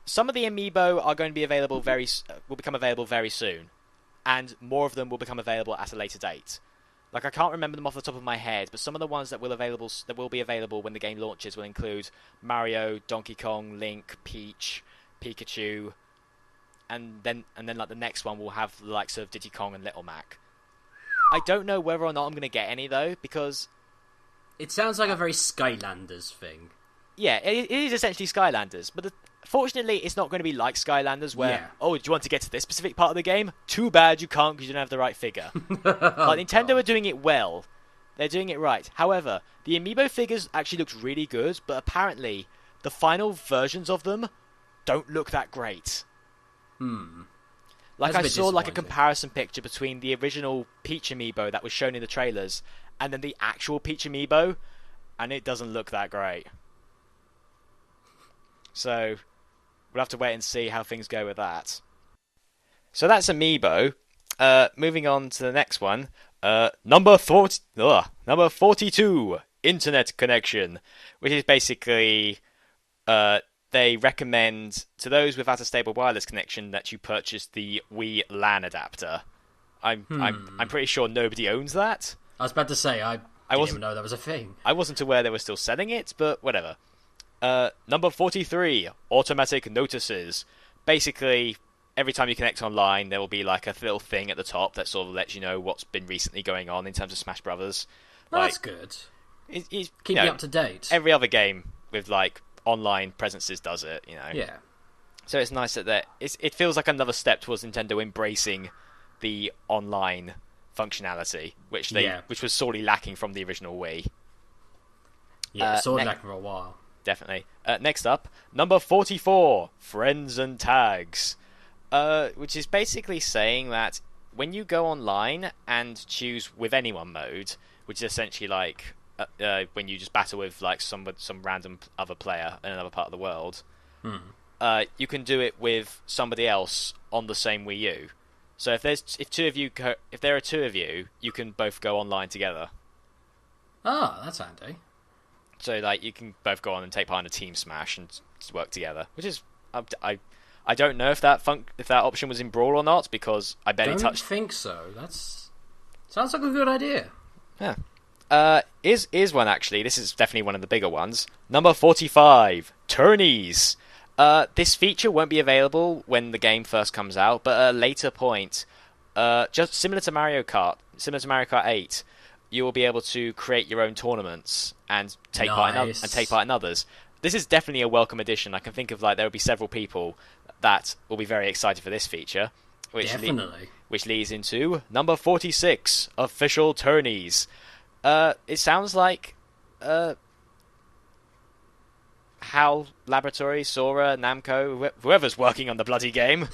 some of the Amiibo are going to be available will become available very soon. And more of them will become available at a later date. Like, I can't remember them off the top of my head, but some of the ones that will be available when the game launches will include Mario, Donkey Kong, Link, Peach, Pikachu, and then like the next one will have the likes of Diddy Kong and Little Mac. I don't know whether or not I'm going to get any though, because it sounds like a very Skylanders thing. Yeah, it is essentially Skylanders, but fortunately, it's not going to be like Skylanders where, oh, do you want to get to this specific part of the game? Too bad you can't because you don't have the right figure. Like, Nintendo are doing it well. They're doing it right. However, the Amiibo figures actually looked really good, but apparently, the final versions of them don't look that great. Like, I saw like a comparison picture between the original Peach Amiibo that was shown in the trailers and then the actual Peach Amiibo, and it doesn't look that great. So, we'll have to wait and see how things go with that. So that's Amiibo. Moving on to the next one. Number 42, Internet Connection. Which is basically, they recommend to those without a stable wireless connection that you purchase the Wii LAN adapter. I'm pretty sure nobody owns that. I was about to say, I didn't even know that was a thing. I wasn't aware they were still selling it, but whatever. Number 43, automatic notices. Basically, every time you connect online, there will be like a little thing at the top that sort of lets you know what's been recently going on in terms of Smash Brothers. That's good. Keep you up to date. Every other game with like online presences does it, you know. Yeah. So it's nice that it feels like another step towards Nintendo embracing the online functionality, which was sorely lacking from the original Wii. Yeah, sorely lacking for a while. Definitely. Next up, number 44, Friends and Tags. Which is basically saying that when you go online and choose with anyone mode, which is essentially like when you just battle with like some random other player in another part of the world, you can do it with somebody else on the same Wii U. So if there are two of you, you can both go online together. Oh, that's handy. So like you can both go on and take part in a team smash and work together, which is I don't know if that option was in Brawl or not, because I barely touched. I don't think so. Sounds like a good idea. Yeah. Is one actually. This is definitely one of the bigger ones. Number 45, tourneys. This feature won't be available when the game first comes out, but at a later point, just similar to Mario Kart 8. You will be able to create your own tournaments and take part in others. This is definitely a welcome addition. I can think of there will be several people that will be very excited for this feature. Which leads into number 46, official tourneys. It sounds like HAL Laboratory, Sora, Namco, whoever's working on the bloody game.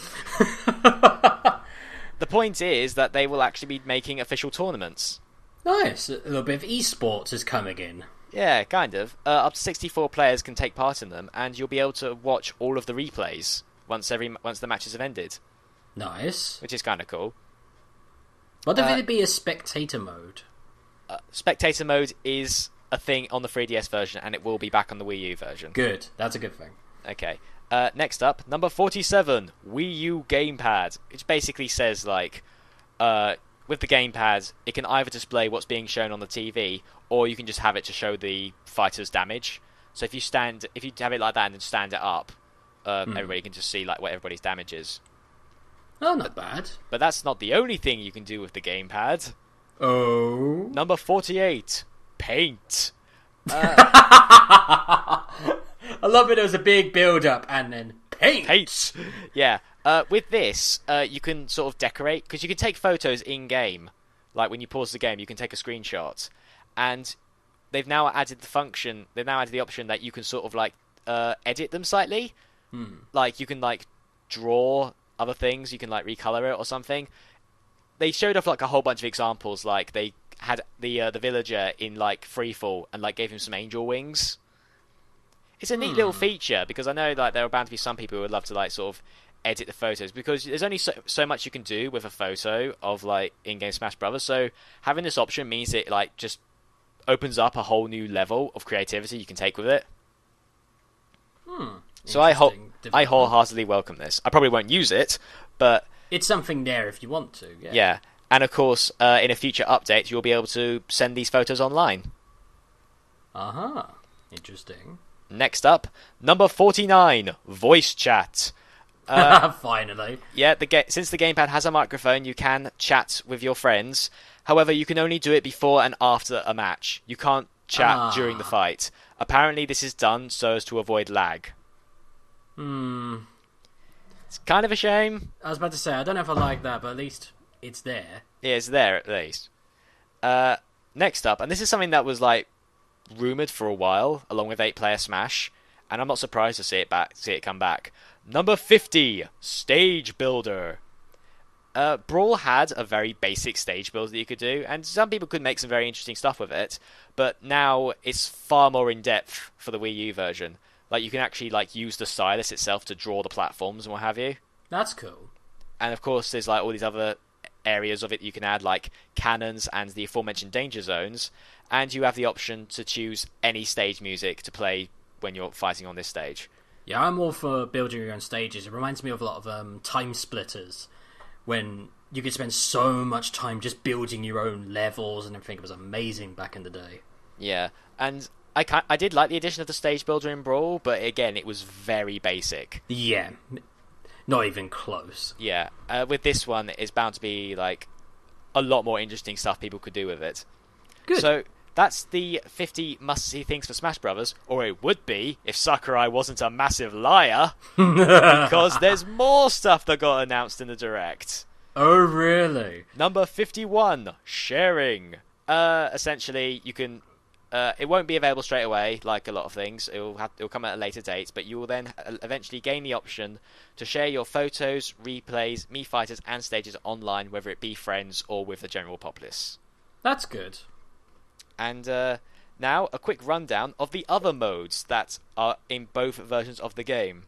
The point is that they will actually be making official tournaments. Nice. A little bit of esports is coming in. Yeah, kind of. Up to 64 players can take part in them, and you'll be able to watch all of the replays once the matches have ended. Nice. Which is kind of cool. What if it be a spectator mode? Spectator mode is a thing on the 3DS version, and it will be back on the Wii U version. Good. That's a good thing. Okay. Next up, number 47, Wii U gamepad, which basically says, like, with the gamepad, it can either display what's being shown on the TV, or you can just have it to show the fighter's damage. So if you have it like that and then stand it up, everybody can just see like what everybody's damage is. Oh, not bad. But that's not the only thing you can do with the gamepad. Oh. Number 48, paint. I love it. There was a big build-up and then paint. Yeah. With this, you can sort of decorate, because you can take photos in-game. Like when you pause the game, you can take a screenshot. And they've now added the option that you can sort of like edit them slightly. Like you can like draw other things, you can like recolor it or something. They showed off like a whole bunch of examples, like they had the villager in like freefall and like gave him some angel wings. It's a neat little feature, because I know like there are bound to be some people who would love to like sort of edit the photos, because there's only so much you can do with a photo of like in-game Smash Brothers. So having this option means it like just opens up a whole new level of creativity you can take with it. So I wholeheartedly welcome this. I probably won't use it, but it's something there if you want to. Yeah. Yeah, and of course, in a future update, you'll be able to send these photos online. Interesting. Next up, number 49, voice chat. Finally. Yeah, since the gamepad has a microphone, you can chat with your friends. However, you can only do it before and after a match. You can't chat during the fight. Apparently, this is done so as to avoid lag. It's kind of a shame. I was about to say, I don't know if I like that, but at least it's there. Yeah, it's there at least. Next up, and this is something that was like rumoured for a while, along with 8-player Smash, and I'm not surprised to see it come back. Number 50, Stage Builder. Brawl had a very basic stage build that you could do, and some people could make some very interesting stuff with it, but now it's far more in-depth for the Wii U version. Like, you can actually like use the stylus itself to draw the platforms and what have you. That's cool. And of course, there's like all these other areas of it you can add, like cannons and the aforementioned danger zones, and you have the option to choose any stage music to play when you're fighting on this stage. Yeah, I'm all for building your own stages. It reminds me of a lot of Time Splitters, when you could spend so much time just building your own levels and everything. It was amazing back in the day. Yeah, and I did like the addition of the stage builder in Brawl, but again, it was very basic. Yeah, not even close. Yeah, with this one, it's bound to be like a lot more interesting stuff people could do with it. Good. So that's the 50 must-see things for Smash Brothers, or it would be if Sakurai wasn't a massive liar, because there's more stuff that got announced in the Direct. Oh, really? Number 51, sharing. Essentially, you can. It won't be available straight away, like a lot of things. It'll come at a later date, but you will then eventually gain the option to share your photos, replays, Mii Fighters, and stages online, whether it be friends or with the general populace. That's good. And now, a quick rundown of the other modes that are in both versions of the game.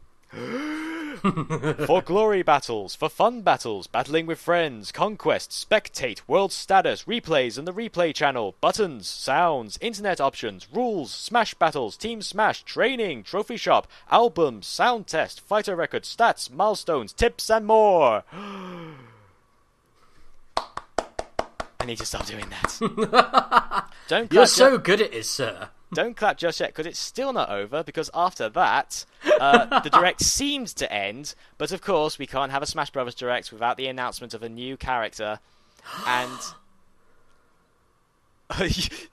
For glory battles, for fun battles, battling with friends, conquest, spectate, world status, replays and the replay channel, buttons, sounds, internet options, rules, smash battles, team smash, training, trophy shop, albums, sound test, fighter records, stats, milestones, tips and more. I need to stop doing that. You're so good at it, sir. Don't clap just yet, because it's still not over, because after that, the Direct seemed to end, but of course we can't have a Smash Bros. Direct without the announcement of a new character, and...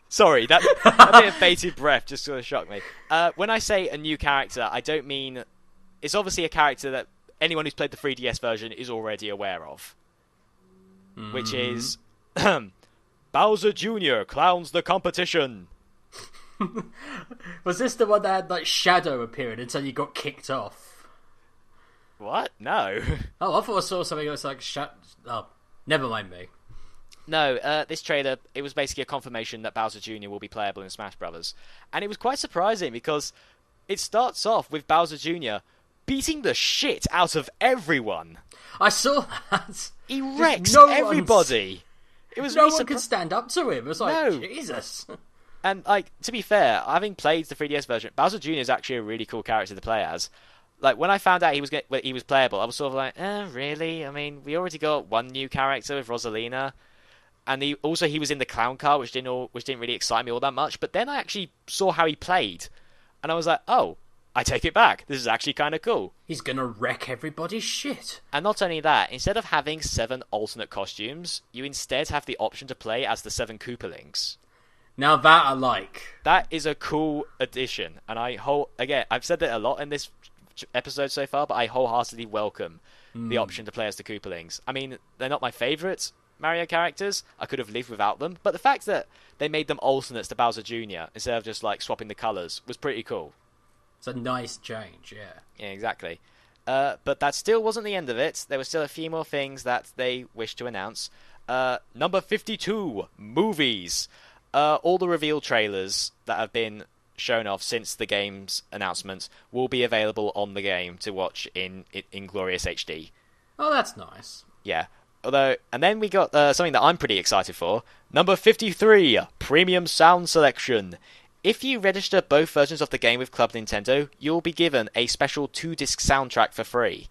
Sorry, that a bit of bated breath just sort of shocked me. When I say a new character, I don't mean... It's obviously a character that anyone who's played the 3DS version is already aware of, which is... Bowser Jr. clowns the competition. Was this the one that had like Shadow appearing until you got kicked off? What? No. Oh, I thought I saw something that was like Oh, never mind me. No, this trailer, it was basically a confirmation that Bowser Jr. will be playable in Smash Bros. And it was quite surprising because it starts off with Bowser Jr. beating the shit out of everyone. I saw that. He wrecks everybody. It was no really one could stand up to him. It was like, No. Jesus. And, like, to be fair, having played the 3DS version, Bowser Jr. is actually a really cool character to play as. Like, when I found out he was playable, I was sort of like, really? I mean, we already got one new character with Rosalina. And he was in the clown car, which didn't really excite me all that much. But then I actually saw how he played. And I was like, oh, I take it back. This is actually kind of cool. He's gonna wreck everybody's shit. And not only that, instead of having 7 alternate costumes, you instead have the option to play as the 7 Koopalings. Now that I like. That is a cool addition. And I've said that a lot in this episode so far, but I wholeheartedly welcome the option to play as the Koopalings. I mean, they're not my favourite Mario characters. I could have lived without them. But the fact that they made them alternates to Bowser Jr. instead of just like swapping the colours was pretty cool. It's a nice change, yeah. Yeah, exactly. But that still wasn't the end of it. There were still a few more things that they wished to announce. Number 52, movies. All the reveal trailers that have been shown off since the game's announcement will be available on the game to watch in glorious HD. Oh, that's nice. Yeah. And then we got something that I'm pretty excited for. Number 53, premium sound selection. If you register both versions of the game with Club Nintendo, you'll be given a special 2-disc soundtrack for free.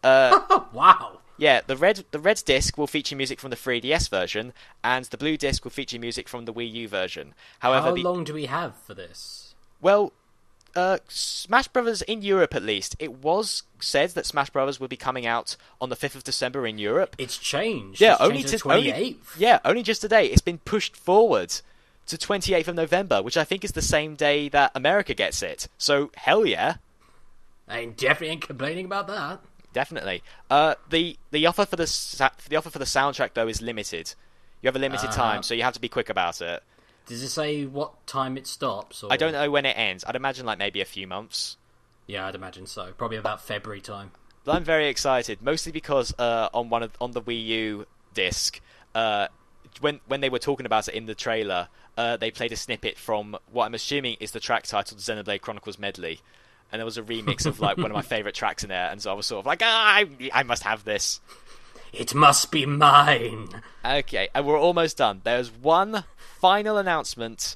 Wow. Yeah, the red disc will feature music from the 3DS version, and the blue disc will feature music from the Wii U version. However, how long do we have for this? Well, Smash Brothers in Europe at least, it was said that Smash Brothers would be coming out on the 5th of December in Europe. It's changed. Yeah, it's only changed to the 28th. Only just today. It's been pushed forward to 28th of November, which I think is the same day that America gets it. So, hell yeah. I definitely ain't complaining about that. Definitely. The offer for the soundtrack though is limited. You have a limited time, so you have to be quick about it. Does it say what time it stops? Or... I don't know when it ends. I'd imagine like maybe a few months. Yeah, I'd imagine so. Probably about February time. But I'm very excited, mostly because on the Wii U disc, when they were talking about it in the trailer, they played a snippet from what I'm assuming is the track titled Xenoblade Chronicles Medley. And there was a remix of like one of my favourite tracks in there, and so I was sort of like, I must have this. It must be mine. Okay, and we're almost done. There's one final announcement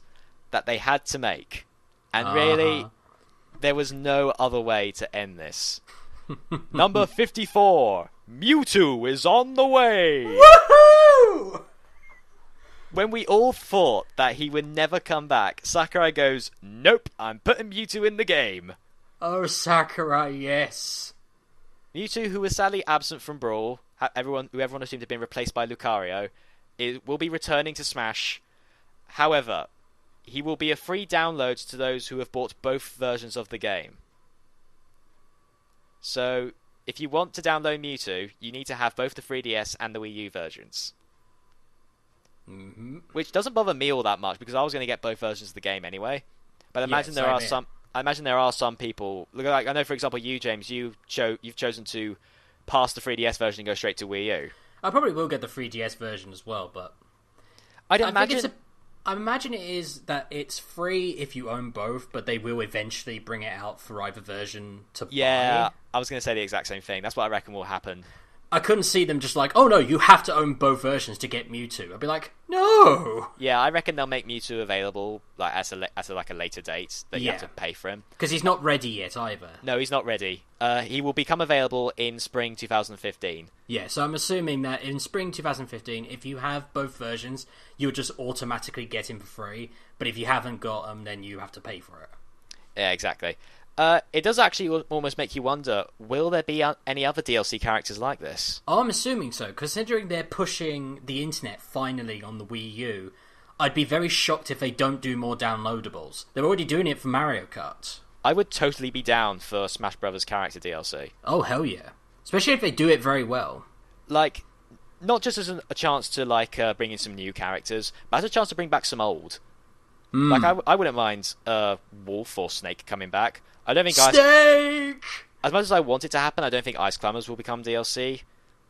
that they had to make, and really, there was no other way to end this. Number 54, Mewtwo is on the way. Woohoo! When we all thought that he would never come back, Sakurai goes, "Nope, I'm putting Mewtwo in the game." Oh, Sakurai, yes. Mewtwo, who was sadly absent from Brawl, who everyone assumed had been replaced by Lucario, will be returning to Smash. However, he will be a free download to those who have bought both versions of the game. So, if you want to download Mewtwo, you need to have both the 3DS and the Wii U versions. Mm-hmm. Which doesn't bother me all that much, because I was going to get both versions of the game anyway. But I imagine I imagine there are some people. Like I know, for example, you, James, you've chosen to pass the 3DS version and go straight to Wii U. I probably will get the 3DS version as well, but I imagine it is that it's free if you own both, but they will eventually bring it out for either version to Yeah, buy. I was going to say the exact same thing. That's what I reckon will happen. I couldn't see them just like, oh no, you have to own both versions to get Mewtwo. I'd be like, no. Yeah, I reckon they'll make Mewtwo available like at a later date that you have to pay for him. Because he's not ready yet either. No, he's not ready. He will become available in spring 2015. Yeah, so I'm assuming that in spring 2015, if you have both versions, you'll just automatically get him for free. But if you haven't got them, then you have to pay for it. Yeah, exactly. It does actually almost make you wonder, will there be any other DLC characters like this? Oh, I'm assuming so, considering they're pushing the internet finally on the Wii U. I'd be very shocked if they don't do more downloadables. They're already doing it for Mario Kart. I would totally be down for Smash Brothers character DLC. Oh, hell yeah. Especially if they do it very well. Like, not just as a chance to like bring in some new characters, but as a chance to bring back some old. Like I wouldn't mind Wolf or Snake coming back. I don't think Snake. As much as I want it to happen, I don't think Ice Climbers will become DLC,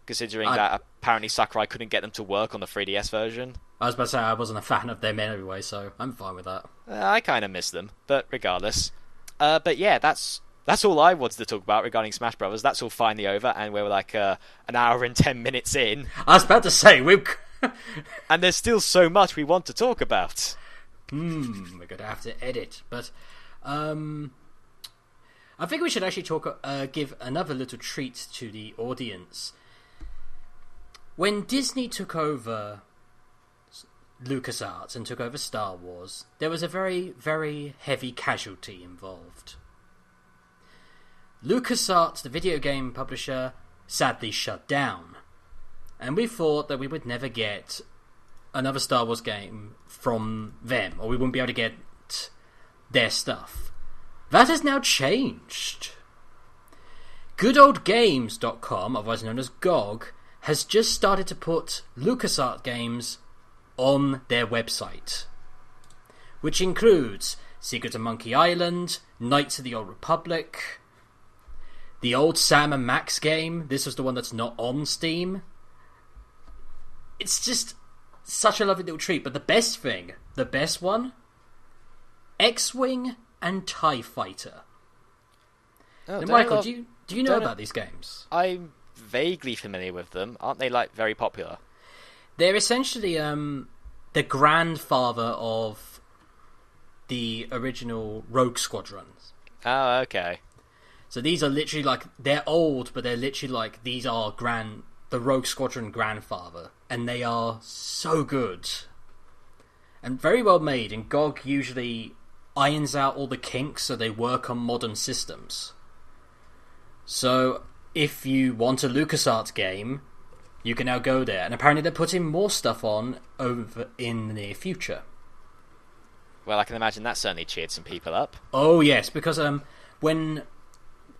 considering that apparently Sakurai couldn't get them to work on the 3DS version. I was about to say I wasn't a fan of them anyway, so I'm fine with that. I kind of miss them, but regardless. But yeah, that's all I wanted to talk about regarding Smash Brothers. That's all finally over, and we're like an hour and 10 minutes in. I was about to say, and there's still so much we want to talk about. We're going to have to edit, but I think we should actually give another little treat to the audience. When Disney took over LucasArts and took over Star Wars, there was a very, very heavy casualty involved. LucasArts, the video game publisher, sadly shut down. And we thought that we would never get another Star Wars game from them, or we wouldn't be able to get their stuff. That has now changed. GoodOldGames.com, otherwise known as GOG, has just started to put LucasArts games on their website, which includes Secret of Monkey Island, Knights of the Old Republic, the old Sam and Max game. This was the one that's not on Steam. It's just such a lovely little treat. But the best one, X-Wing and TIE Fighter. Oh, now, Michael, do you know about these games? I'm vaguely familiar with them. Aren't they like very popular? They're essentially the grandfather of the original Rogue Squadrons. Oh, okay. So these are literally like, they're old, but they're literally like, these are the Rogue Squadron grandfather, and they are so good and very well made. And GOG usually irons out all the kinks so they work on modern systems. So if you want a LucasArts game, you can now go there, and apparently they're putting more stuff on over in the near future. Well, I can imagine that certainly cheered some people up. Oh yes, because when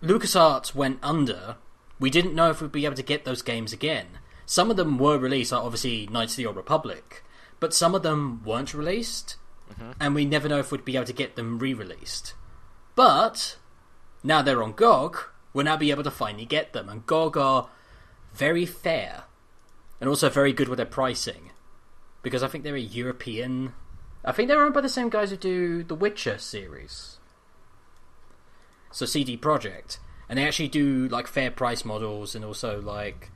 LucasArts went under, we didn't know if we'd be able to get those games again. Some of them were released, like obviously Knights of the Old Republic, but some of them weren't released, and we never know if we'd be able to get them re-released. But now they're on GOG, we'll now be able to finally get them, and GOG are very fair, and also very good with their pricing, because I think they're a European... I think they're owned by the same guys who do the Witcher series. So CD Projekt. And they actually do like fair price models, and also like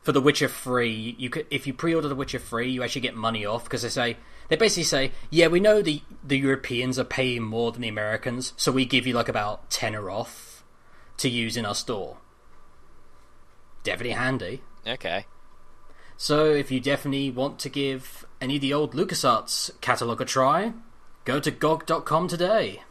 for The Witcher 3, if you pre-order The Witcher 3, you actually get money off, because they basically say, yeah, we know the Europeans are paying more than the Americans, so we give you like about tenner off to use in our store. Definitely handy. Okay. So if you definitely want to give any of the old LucasArts catalogue a try, go to GOG.com today.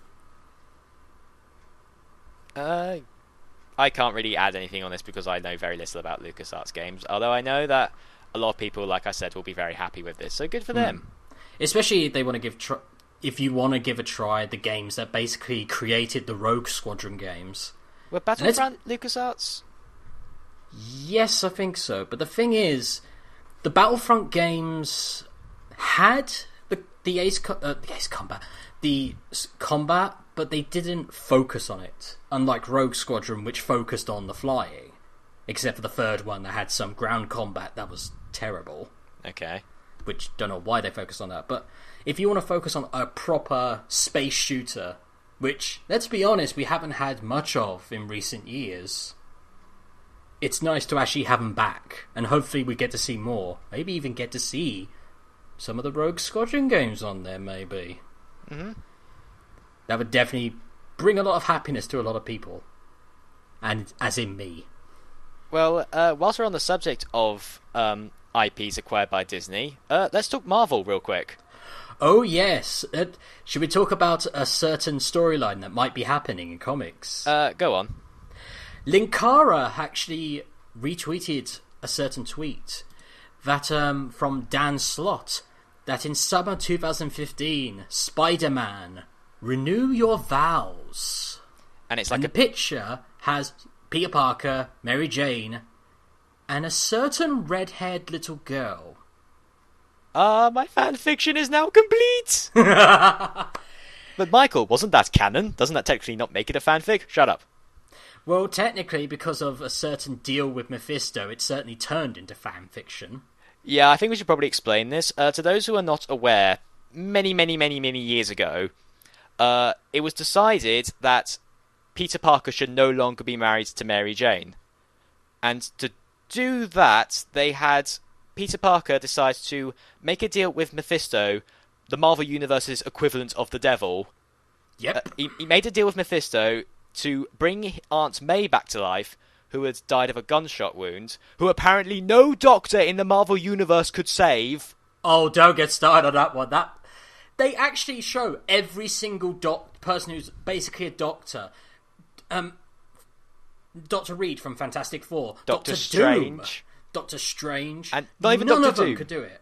I can't really add anything on this because I know very little about LucasArts games, although I know that a lot of people, like I said, will be very happy with this, so good for them. Especially if they want to if you want to give a try the games that basically created the Rogue Squadron games. Were Battlefront LucasArts? Yes, I think so. But the thing is, the Battlefront games had the combat, but they didn't focus on it. Unlike Rogue Squadron, which focused on the flying. Except for the third one that had some ground combat that was terrible. Okay. Which, don't know why they focused on that. But if you want to focus on a proper space shooter, which, let's be honest, we haven't had much of in recent years, it's nice to actually have them back. And hopefully we get to see more. Maybe even get to see some of the Rogue Squadron games on there, maybe. Mm-hmm. That would definitely bring a lot of happiness to a lot of people. And as in me. Well, whilst we're on the subject of IPs acquired by Disney, let's talk Marvel real quick. Oh yes. Should we talk about a certain storyline that might be happening in comics? Go on. Linkara actually retweeted a certain tweet that from Dan Slott, that in summer 2015, Spider-Man, renew your vows. And it's like the picture has Peter Parker, Mary Jane, and a certain red-haired little girl. My fan fiction is now complete! But Michael, wasn't that canon? Doesn't that technically not make it a fanfic? Shut up. Well, technically, because of a certain deal with Mephisto, it certainly turned into fan fiction. Yeah, I think we should probably explain this. To those who are not aware, many years ago, it was decided that Peter Parker should no longer be married to Mary Jane. And to do that, they had Peter Parker decide to make a deal with Mephisto, the Marvel Universe's equivalent of the devil. Yep. He made a deal with Mephisto to bring Aunt May back to life, who had died of a gunshot wound, who apparently no doctor in the Marvel Universe could save. Oh, don't get started on that one. They actually show every single person who's basically a doctor. Dr. Reed from Fantastic Four. Doctor Strange. Doom, Doctor Strange. And not even None Doctor of them Doom could do it.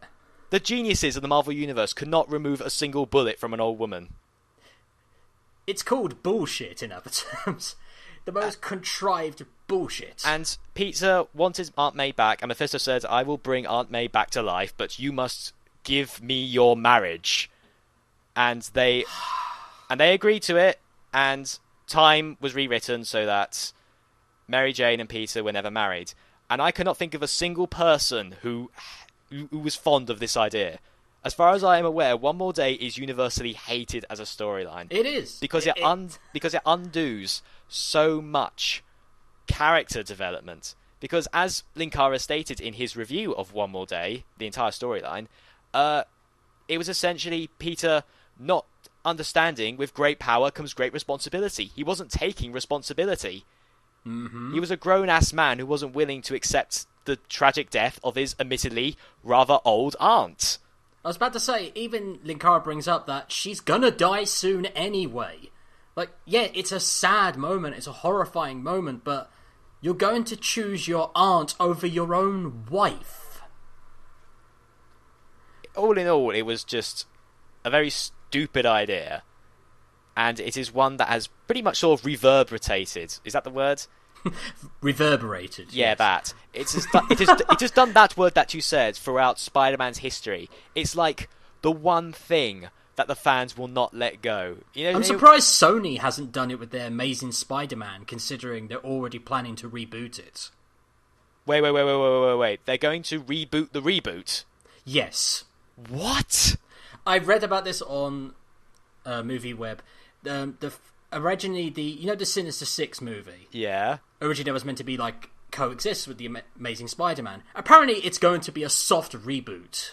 The geniuses of the Marvel Universe could not remove a single bullet from an old woman. It's called bullshit in other terms. The most contrived bullshit. And Peter wanted Aunt May back, and Mephisto said, I will bring Aunt May back to life, but you must give me your marriage. And they agreed to it, and time was rewritten so that Mary Jane and Peter were never married. And I cannot think of a single person who was fond of this idea. As far as I am aware, One More Day is universally hated as a storyline. It is. Because it undoes so much character development. Because as Linkara stated in his review of One More Day, the entire storyline, it was essentially Peter not understanding with great power comes great responsibility. He wasn't taking responsibility. Mm-hmm. He was a grown-ass man who wasn't willing to accept the tragic death of his admittedly rather old aunt. I was about to say, even Linkara brings up that she's gonna die soon anyway. Like, yeah, it's a sad moment, it's a horrifying moment, but you're going to choose your aunt over your own wife. All in all, it was just a very stupid idea. And it is one that has pretty much sort of reverberated. Is that the word? Reverberated. Yeah, yes. that. It has done that word that you said throughout Spider-Man's history. It's like the one thing that the fans will not let go. You know, I'm surprised Sony hasn't done it with their Amazing Spider-Man, considering they're already planning to reboot it. Wait. They're going to reboot the reboot? Yes. What? I read about this on MovieWeb. Originally, the Sinister Six movie. Yeah. Originally, there was meant to be like coexist with the Amazing Spider-Man. Apparently, it's going to be a soft reboot.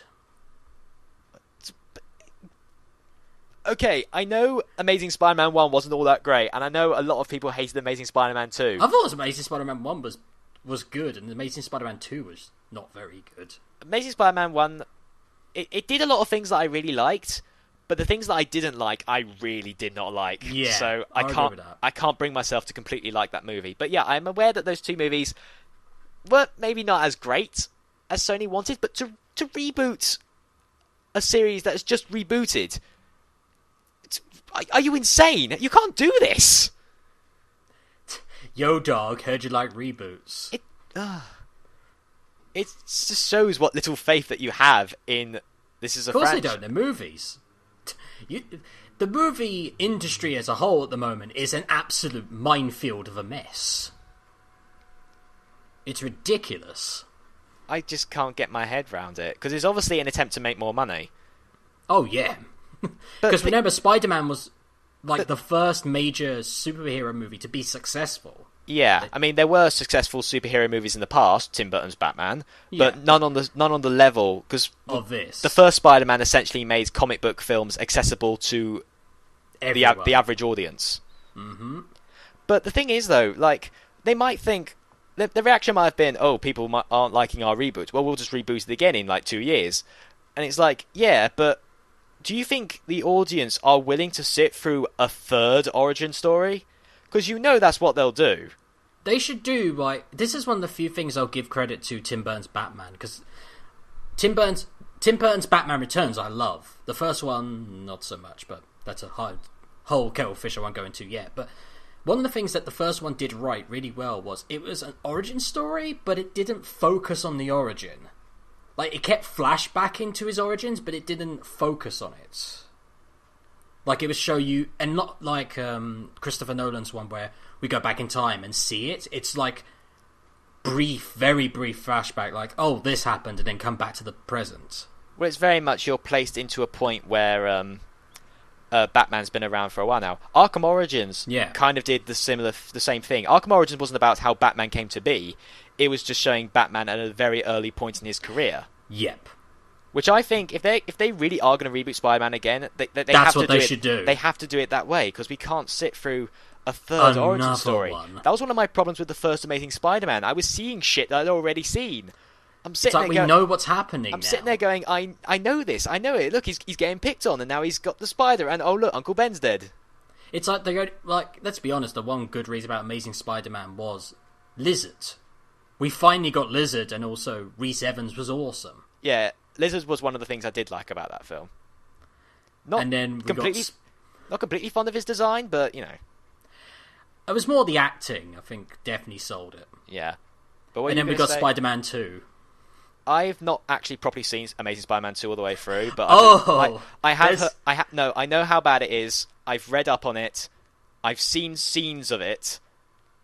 Okay, I know Amazing Spider-Man 1 wasn't all that great, and I know a lot of people hated Amazing Spider-Man 2. I thought Amazing Spider-Man 1 was good, and Amazing Spider-Man 2 was not very good. Amazing Spider-Man 1, it did a lot of things that I really liked, but the things that I didn't like, I really did not like. Yeah, so I can't bring myself to completely like that movie. But yeah, I'm aware that those two movies were maybe not as great as Sony wanted, but to reboot a series that is just rebooted, are you insane? You can't do this. Yo, dog, heard you like reboots. It just shows what little faith that you have in this is a franchise. Of course they don't. They're movies. The movie industry as a whole at the moment is an absolute minefield of a mess. It's ridiculous. I just can't get my head around it, because it's obviously an attempt to make more money. Oh, yeah. Because remember, Spider-Man was the first major superhero movie to be successful. Yeah, I mean, there were successful superhero movies in the past, Tim Burton's Batman, but none on the level, because of this. The first Spider-Man essentially made comic book films accessible to the average audience. Mm-hmm. But the thing is, though, like, they might think, the reaction might have been, oh, people aren't liking our reboot, well, we'll just reboot it again in, 2 years. And it's like, yeah, but do you think the audience are willing to sit through a third origin story? Because you know that's what they'll do. They should do, this is one of the few things I'll give credit to Tim Burton's Batman, because Tim Burton's Batman Returns I love. The first one, not so much, but that's a whole kettle of fish I won't go into yet. But one of the things that the first one did right really well was it was an origin story, but it didn't focus on the origin. Like, it kept flashback into his origins, but it didn't focus on it. Like, it would show you, and not like Christopher Nolan's one where we go back in time and see it. It's like brief, very brief flashback, like, oh, this happened, and then come back to the present. Well, it's very much you're placed into a point where Batman's been around for a while now. Arkham Origins kind of did the same thing. Arkham Origins wasn't about how Batman came to be. It was just showing Batman at a very early point in his career. Yep. Which I think, if they really are going to reboot Spider-Man again, that's have what to they do should do. They have to do it that way, because we can't sit through a third origin story. That was one of my problems with the first Amazing Spider-Man. I was seeing shit that I'd already seen. We know what's happening. I'm sitting there going, I know this, I know it. Look, he's getting picked on, and now he's got the spider, and oh look, Uncle Ben's dead. It's like let's be honest. The one good reason about Amazing Spider-Man was Lizard. We finally got Lizard, and also Rhys Evans was awesome. Yeah, Lizard was one of the things I did like about that film. Not completely fond of his design, but you know, it was more the acting. I think definitely sold it. Yeah, and then we got Spider-Man 2. I've not actually properly seen Amazing Spider-Man 2 all the way through, but I know how bad it is. I've read up on it. I've seen scenes of it.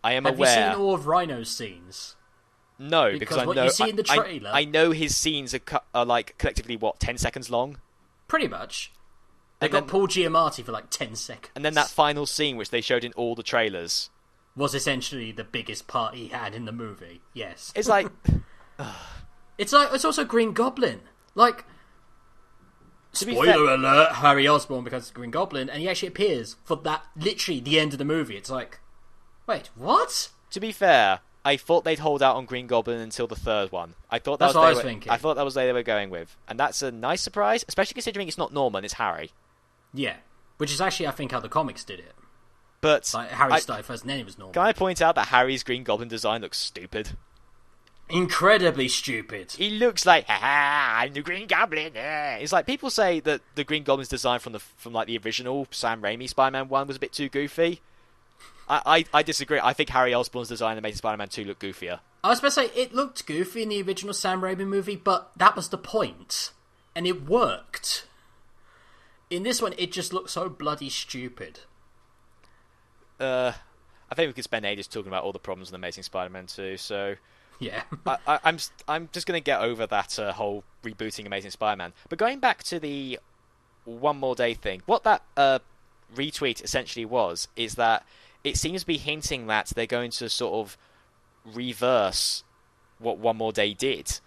I am aware. Have you seen all of Rhino's scenes? No, because I know. You see in the trailer, I know his scenes are like collectively 10 seconds long. Pretty much. They got Paul Giamatti for like 10 seconds. And then that final scene, which they showed in all the trailers, was essentially the biggest part he had in the movie. Yes. It's like. It's also Green Goblin. Like, spoiler alert, Harry Osborn becomes Green Goblin, and he actually appears for that, literally, the end of the movie. It's like, wait, what? To be fair, I thought they'd hold out on Green Goblin until the third one. That's what I was thinking. I thought that was what they were going with. And that's a nice surprise, especially considering it's not Norman, it's Harry. Yeah. Which is actually, I think, how the comics did it. But like, Harry started first, and then it was Norman. Can I point out that Harry's Green Goblin design looks stupid? Incredibly stupid. He looks like, I'm the Green Goblin. It's like people say that the Green Goblin's design from like the original Sam Raimi Spider-Man 1 was a bit too goofy. I disagree. I think Harry Osborn's design in Amazing Spider-Man 2 looked goofier. I was about to say, it looked goofy in the original Sam Raimi movie, but that was the point. And it worked. In this one, it just looks so bloody stupid. I think we could spend ages talking about all the problems in Amazing Spider-Man 2, so... Yeah. I'm just going to get over that whole rebooting Amazing Spider-Man. But going back to the One More Day thing, what that retweet essentially was is that it seems to be hinting that they're going to sort of reverse what One More Day did.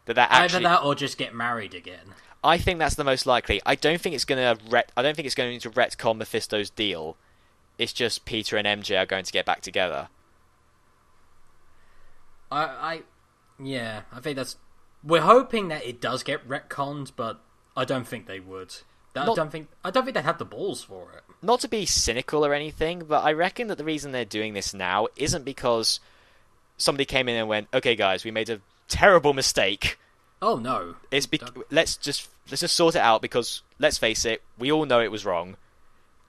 Either that or just get married again. I think that's the most likely. I don't think it's going to retcon Mephisto's deal. It's just Peter and MJ are going to get back together. I think that's... We're hoping that it does get retconned, but I don't think they would. I don't think they'd have the balls for it. Not to be cynical or anything, but I reckon that the reason they're doing this now isn't because somebody came in and went, "Okay, guys, we made a terrible mistake." Oh no! Let's just sort it out, because let's face it, we all know it was wrong.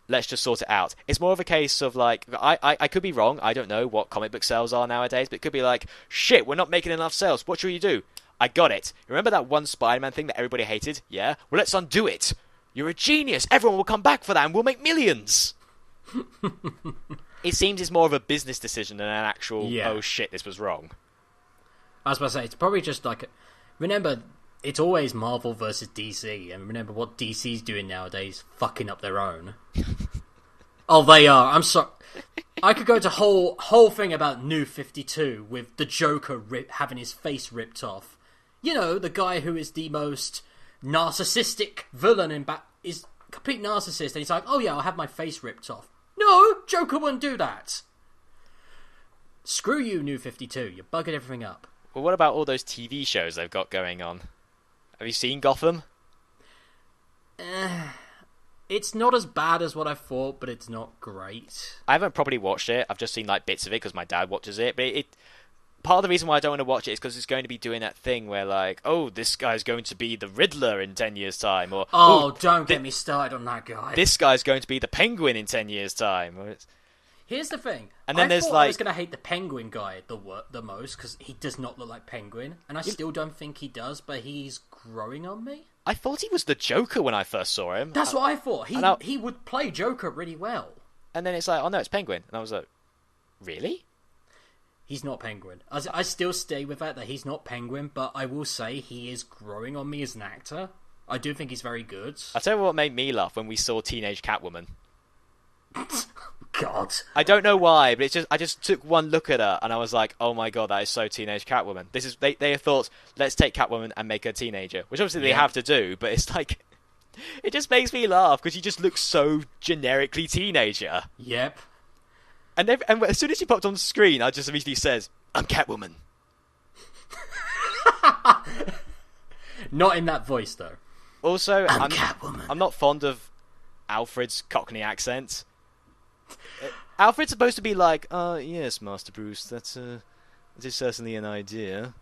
Let's just sort it out. It's more of a case of like, I could be wrong. I don't know what comic book sales are nowadays, but it could be like, shit, we're not making enough sales. What should you do? I got it. Remember that one Spider-Man thing that everybody hated? Yeah? Well, let's undo it. You're a genius. Everyone will come back for that and we'll make millions. It seems it's more of a business decision than an actual, oh shit, this was wrong. I was about to say, it's probably just like... Remember, it's always Marvel versus DC, and remember what DC's doing nowadays, fucking up their own. Oh, they are. I'm sorry. I could go to whole thing about New 52 with the Joker having his face ripped off. You know, the guy who is the most narcissistic villain in is a complete narcissist, and he's like, oh yeah, I'll have my face ripped off. No, Joker wouldn't do that. Screw you, New 52. You're bugging everything up. Well, what about all those TV shows they've got going on? Have you seen Gotham? It's not as bad as what I thought, but it's not great. I haven't probably watched it. I've just seen like bits of it because my dad watches it. But part of the reason why I don't want to watch it is because it's going to be doing that thing where like, oh, this guy's going to be the Riddler in 10 years' time. Or, don't get me started on that guy. This guy's going to be the Penguin in 10 years' time. Here's the thing. And then I thought I was going to hate the Penguin guy the most, because he does not look like Penguin, and I still don't think he does, but he's growing on me. I thought he was the Joker when I first saw him. That's what I thought. He would play Joker really well. And then it's like, oh no, it's Penguin. And I was like, really? He's not Penguin. I still stay with that he's not Penguin, but I will say he is growing on me as an actor. I do think he's very good. I'll tell you what made me laugh when we saw Teenage Catwoman. God. I don't know why, but I just took one look at her and I was like, oh my god, that is so Teenage Catwoman. They have thought, let's take Catwoman and make her a teenager, which obviously they have to do, but it's like, it just makes me laugh because she just looks so generically teenager. Yep. And as soon as she popped on the screen, I just immediately says, I'm Catwoman. Not in that voice though. Also, I'm Catwoman. I'm not fond of Alfred's Cockney accent. Alfred's supposed to be like, yes, Master Bruce, that is certainly an idea.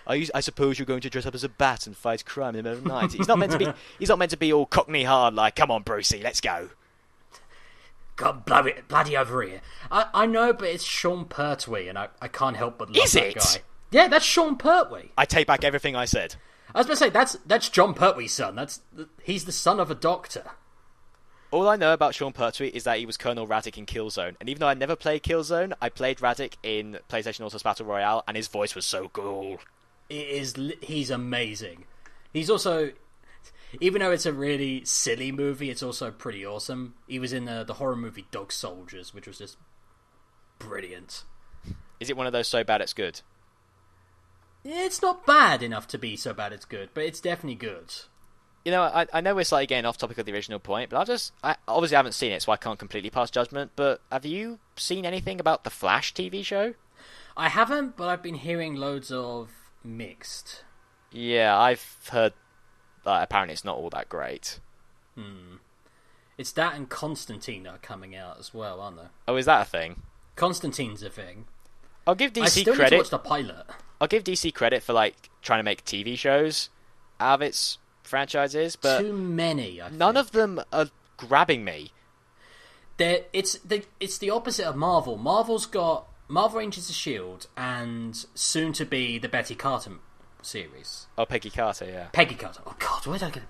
I suppose you're going to dress up as a bat and fight crime in the middle of the night. He's not meant to be all Cockney hard, like, come on, Brucey, let's go. God, bloody over here. I know, but it's Sean Pertwee, and I can't help but love that guy. Yeah, that's Sean Pertwee. I take back everything I said. I was going to say, that's John Pertwee's son. He's the son of a doctor. All I know about Sean Pertwee is that he was Colonel Raddick in Killzone. And even though I never played Killzone, I played Raddick in PlayStation Autos Battle Royale, and his voice was so cool. He's amazing. He's also, even though it's a really silly movie, it's also pretty awesome. He was in the horror movie Dog Soldiers, which was just brilliant. Is it one of those so bad it's good? It's not bad enough to be so bad it's good, but it's definitely good. You know, I know we're slightly getting off topic of the original point, but I obviously haven't seen it, so I can't completely pass judgment, but have you seen anything about the Flash TV show? I haven't, but I've been hearing loads of mixed. Yeah, I've heard that apparently it's not all that great. It's that and Constantine are coming out as well, aren't they? Oh, is that a thing? Constantine's a thing. I'll give DC I still credit. need to watch the pilot. I'll give DC credit for like trying to make TV shows out of its franchises, but too many. None of them are grabbing me. It's the opposite of Marvel. Marvel's got Marvel Agents of S.H.I.E.L.D. and soon to be the Betty Carter series. Oh, Peggy Carter, yeah. Peggy Carter. Oh God, where did I get it?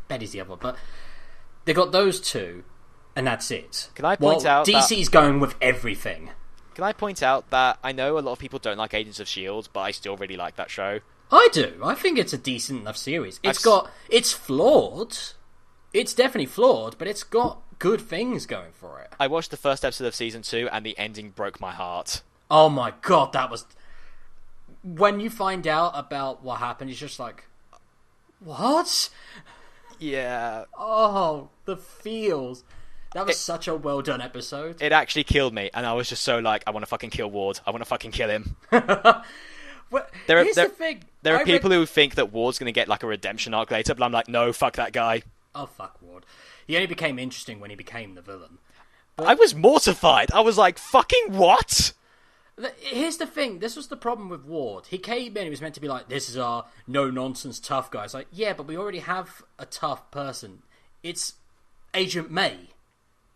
Betty's the other one, but they got those two, and that's it. Can I point out DC's going with everything. Can I point out that I know a lot of people don't like Agents of S.H.I.E.L.D., but I still really like that show. I do. I think it's a decent enough series. It's flawed. It's definitely flawed, but it's got good things going for it. I watched the first episode of season 2, and the ending broke my heart. Oh my God, that was... When you find out about what happened, it's just like... What? Yeah. Oh, the feels. That was such a well done episode. It actually killed me, and I was just so like, I want to fucking kill Ward. I want to fucking kill him. Well, here's the thing. There are people who think that Ward's going to get like a redemption arc later, but I'm like, no, fuck that guy. Oh, fuck Ward. He only became interesting when he became the villain. But I was mortified. I was like, fucking what? Here's the thing. This was the problem with Ward. He came in, he was meant to be like, this is our no-nonsense tough guy. It's like, yeah, but we already have a tough person. It's Agent May.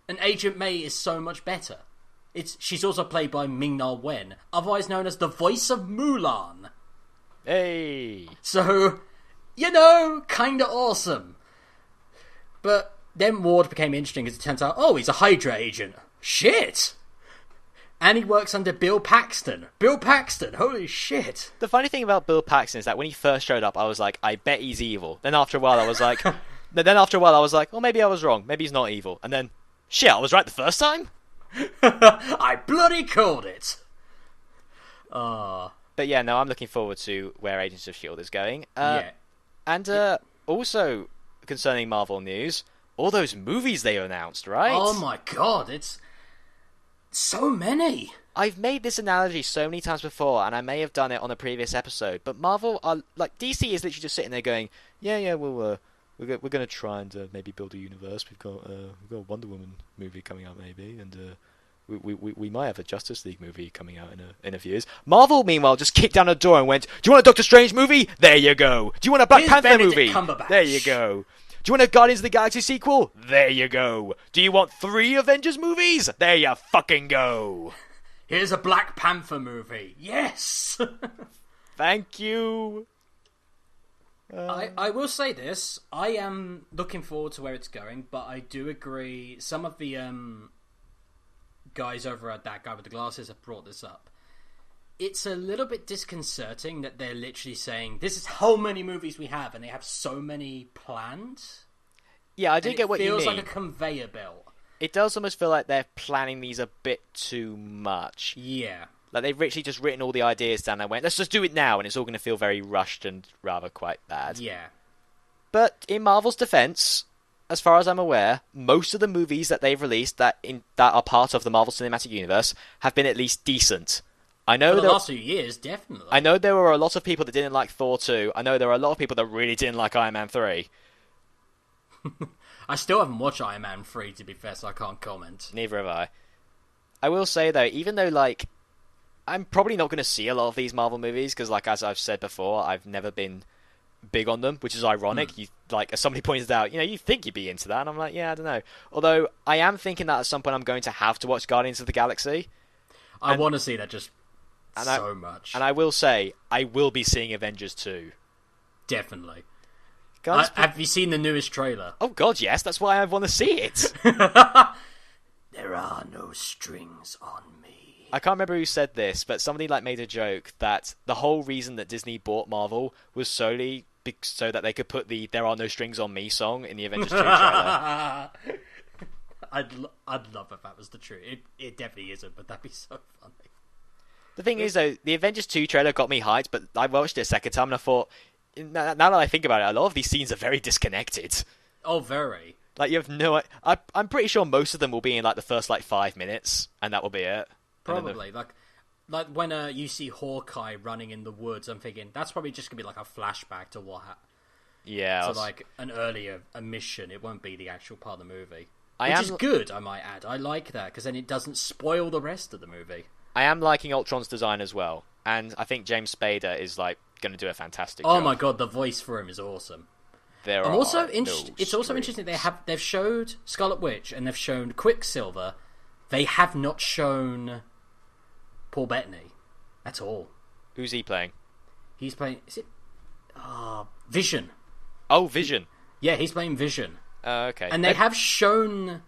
And Agent May is so much better. She's also played by Ming-Na Wen, otherwise known as the voice of Mulan. Hey. So, kinda awesome. But then Ward became interesting because it turns out, oh, he's a Hydra agent. Shit! And he works under Bill Paxton. Bill Paxton, holy shit. The funny thing about Bill Paxton is that when he first showed up, I was like, I bet he's evil. Then after a while, I was like, oh, maybe I was wrong. Maybe he's not evil. And then, shit, I was right the first time? I bloody called it. But yeah, no, I'm looking forward to where Agents of S.H.I.E.L.D. is going. Also, concerning Marvel news, all those movies they announced, right? Oh my God, it's so many. I've made this analogy so many times before, and I may have done it on a previous episode, but Marvel are like, DC is literally just sitting there going, yeah, we're going to try and maybe build a universe. We've got a Wonder Woman movie coming out maybe, and we might have a Justice League movie coming out in a few years. Marvel, meanwhile, just kicked down a door and went, do you want a Doctor Strange movie? There you go. Do you want a Black Panther movie? Cumberbatch. There you go. Do you want a Guardians of the Galaxy sequel? There you go. Do you want 3 Avengers movies? There you fucking go. Here's a Black Panther movie. Yes! Thank you. I will say this. I am looking forward to where it's going, but I do agree. Some of the guys over at That Guy with the Glasses have brought this up. It's a little bit disconcerting that they're literally saying, this is how many movies we have, and they have so many planned. Yeah, I do get what you mean. It feels like a conveyor belt. It does almost feel like they're planning these a bit too much. Yeah. Like, they've literally just written all the ideas down and went, let's just do it now, and it's all going to feel very rushed and rather quite bad. Yeah. But in Marvel's defense, as far as I'm aware, most of the movies that they've released that are part of the Marvel Cinematic Universe have been at least decent. I know for the last few years, definitely. I know there were a lot of people that didn't like Thor 2. I know there were a lot of people that really didn't like Iron Man 3. I still haven't watched Iron Man 3, to be fair, so I can't comment. Neither have I. I will say, though, even though, like, I'm probably not going to see a lot of these Marvel movies, because, like, as I've said before, I've never been big on them, which is ironic. You, like, as somebody pointed out, you think you'd be into that, and I'm like, yeah, I don't know. Although, I am thinking that at some point I'm going to have to watch Guardians of the Galaxy. I want to see that just so much. And I will say, I will be seeing Avengers 2. Definitely. Have you seen the newest trailer? Oh god, yes, that's why I want to see it. There are no strings on me. I can't remember who said this, but somebody made a joke that the whole reason that Disney bought Marvel was solely so that they could put the "There Are No Strings on Me" song in the Avengers 2 trailer. I'd love if that was the truth. It definitely isn't, but that'd be so funny. The thing is, though, the Avengers 2 trailer got me hyped, but I watched it a second time and I thought, now that I think about it, a lot of these scenes are very disconnected. Oh, very. Like, you have no... I'm pretty sure most of them will be in, like, the first, 5 minutes, and that will be it. Probably. Like when you see Hawkeye running in the woods, I'm thinking, that's probably just going to be, like, a flashback to what happened. Yeah. So, like, an earlier mission. It won't be the actual part of the movie. Which is good, I might add. I like that, because then it doesn't spoil the rest of the movie. I am liking Ultron's design as well, and I think James Spader is, going to do a fantastic job. Oh my god, the voice for him is awesome. It's also interesting they've showed Scarlet Witch and they've shown Quicksilver. They have not shown Paul Bettany at all. Who's he playing? He's playing... Is it... Vision. Oh, Vision. Yeah, he's playing Vision. Okay. And they have shown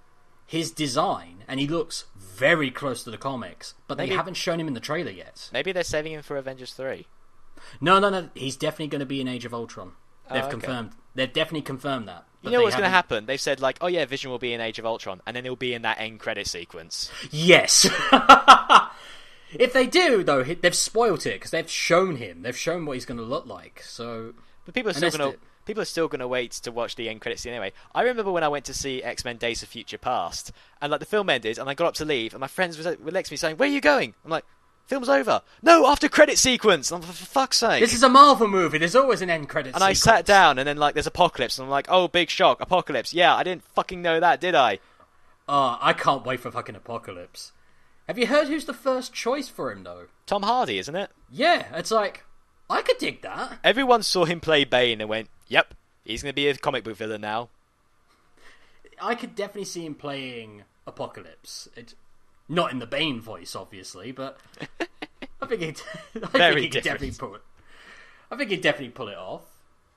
his design, and he looks very close to the comics, but they haven't shown him in the trailer yet. Maybe they're saving him for Avengers 3. No. He's definitely going to be in Age of Ultron. They've confirmed. They've definitely confirmed that. You know what's going to happen? They've said, oh yeah, Vision will be in Age of Ultron, and then he'll be in that end credit sequence. Yes! If they do, though, they've spoiled it, because they've shown him. They've shown what he's going to look like, so... But people are still going to wait to watch the end credits scene anyway. I remember when I went to see X-Men Days of Future Past, and the film ended, and I got up to leave, and my friends were next to me saying, "Where are you going?" I'm like, "Film's over." "No, after credit sequence." I'm like, for fuck's sake. This is a Marvel movie. There's always an end credit sequence. And I sat down, and then there's Apocalypse, and I'm like, "Oh, big shock, Apocalypse." Yeah, I didn't fucking know that, did I? I can't wait for fucking Apocalypse. Have you heard who's the first choice for him, though? Tom Hardy, isn't it? Yeah, it's like, I could dig that. Everyone saw him play Bane and went, "Yep, he's going to be a comic book villain now." I could definitely see him playing Apocalypse. Not in the Bane voice, obviously, but I think he'd definitely pull it off.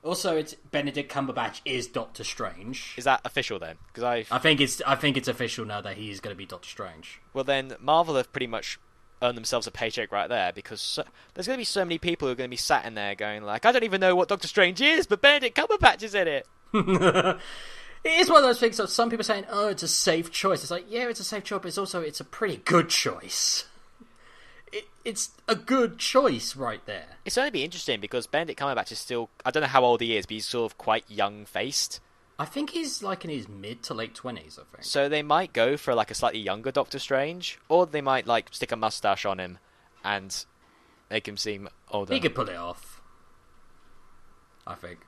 Also, it's Benedict Cumberbatch is Doctor Strange. Is that official then? Because I think it's official now that he's going to be Doctor Strange. Well, then Marvel have pretty much earned themselves a paycheck right there, because there's going to be so many people who are going to be sat in there going I don't even know what Doctor Strange is, but Benedict Cumberbatch is in it. It is one of those things of some people saying, "Oh, it's a safe choice." It's like, yeah, it's a safe choice, but it's a pretty good choice. It's a good choice right there. It's going to be interesting because Benedict Cumberbatch is still, I don't know how old he is, but he's sort of quite young-faced. I think he's in his mid to late 20s, I think. So they might go for a slightly younger Doctor Strange, or they might stick a mustache on him and make him seem older. He could pull it off, I think.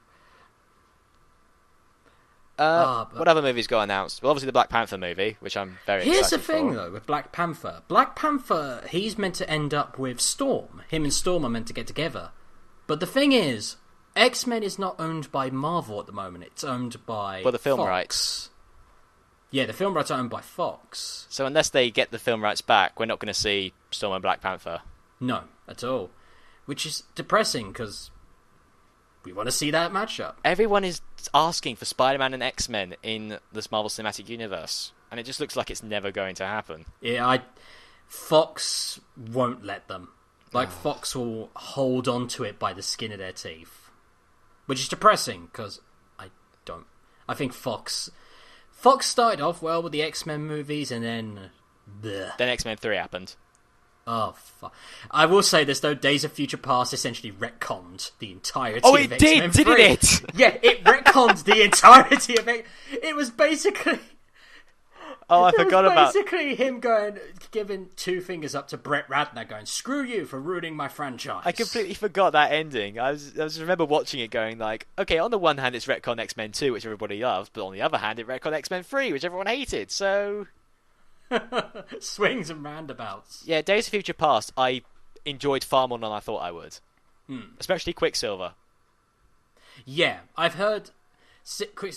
What other movies got announced? Well, obviously the Black Panther movie, which I'm very excited for. Here's the thing, though, with Black Panther. Black Panther, he's meant to end up with Storm. Him and Storm are meant to get together. But the thing is, X-Men is not owned by Marvel at the moment. It's owned by the film Fox. rights. Yeah, the film rights are owned by Fox. So unless they get the film rights back, we're not going to see Storm and Black Panther. No, at all. Which is depressing, because we want to see that matchup. Everyone is asking for Spider-Man and X-Men in this Marvel Cinematic Universe, and it just looks like it's never going to happen. Yeah, Fox won't let them. Fox will hold on to it by the skin of their teeth. Which is depressing, because I think Fox started off well with the X-Men movies, and then... Bleh. Then X-Men 3 happened. Oh, fuck. I will say this, though. Days of Future Past essentially retconned the entirety Oh, of it X-Men did, 3. didn't it? Yeah, it retconned the entirety of it. It was basically... Oh, I forgot about... basically him giving two fingers up to Brett Ratner, going, "Screw you for ruining my franchise." I completely forgot that ending. I remember watching it going like, okay, on the one hand it's retcon X-Men 2, which everybody loved, but on the other hand it retcon X-Men 3, which everyone hated, so... Swings and roundabouts. Yeah, Days of Future Past I enjoyed far more than I thought I would. Especially Quicksilver. Yeah, I've heard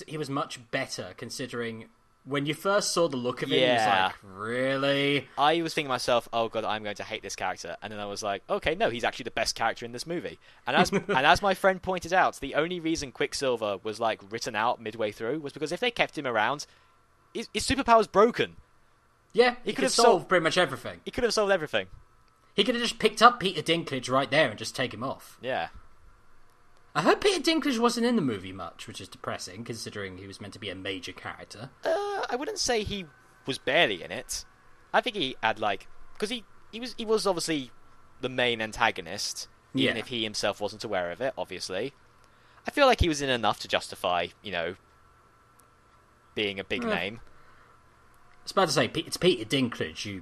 he was much better, considering... When you first saw the look of him, it was like, really? I was thinking to myself, oh god, I'm going to hate this character. And then I was like, okay, no, he's actually the best character in this movie. And as my friend pointed out, the only reason Quicksilver was written out midway through was because if they kept him around, his superpower's broken. Yeah, he could have solved pretty much everything. He could have solved everything. He could have just picked up Peter Dinklage right there and just take him off. Yeah. I heard Peter Dinklage wasn't in the movie much, which is depressing, considering he was meant to be a major character. I wouldn't say he was barely in it. I think he had because he was obviously the main antagonist, even if he himself wasn't aware of it. Obviously, I feel like he was in enough to justify, being a big name. I was about to say it's Peter Dinklage.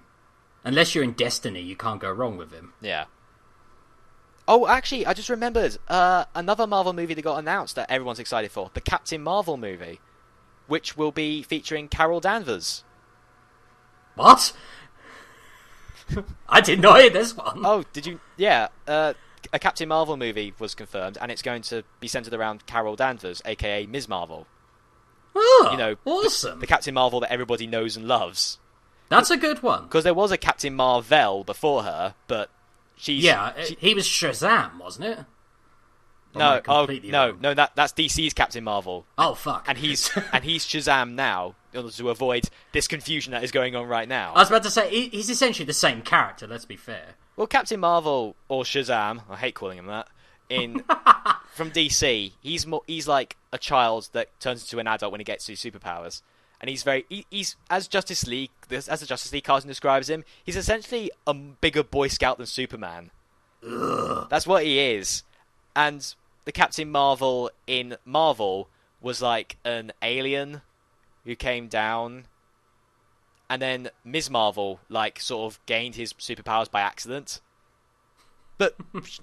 Unless you're in Destiny, you can't go wrong with him. Yeah. Oh, actually, I just remembered another Marvel movie that got announced that everyone's excited for. The Captain Marvel movie, which will be featuring Carol Danvers. What? I did not hear this one. Oh, did you? Yeah, a Captain Marvel movie was confirmed, and it's going to be centered around Carol Danvers, a.k.a. Ms. Marvel. Oh, awesome. The Captain Marvel that everybody knows and loves. That's a good one. Because there was a Captain Marvel before her, but... he was Shazam, wasn't it? No, that's DC's Captain Marvel. Oh, fuck. And he's Shazam now, in order to avoid this confusion that is going on right now. I was about to say, he's essentially the same character, let's be fair. Well, Captain Marvel, or Shazam, I hate calling him that, from DC, he's like a child that turns into an adult when he gets his superpowers. And he's as the Justice League cartoon describes him, he's essentially a bigger Boy Scout than Superman. Ugh. That's what he is. And the Captain Marvel in Marvel was like an alien who came down, and then Ms. Marvel sort of gained his superpowers by accident. But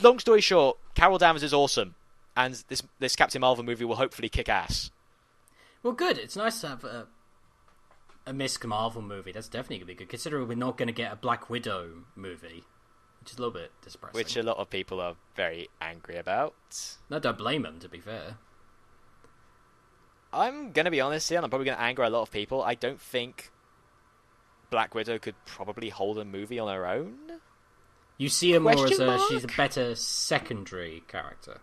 long story short, Carol Danvers is awesome, and this Captain Marvel movie will hopefully kick ass. Well, good. It's nice to have a Miss Marvel movie. That's definitely going to be good, considering we're not going to get a Black Widow movie, which is a little bit depressing. Which a lot of people are very angry about. No, don't blame them, to be fair. I'm going to be honest here, and I'm probably going to anger a lot of people. I don't think Black Widow could probably hold a movie on her own. You see her more as she's a better secondary character.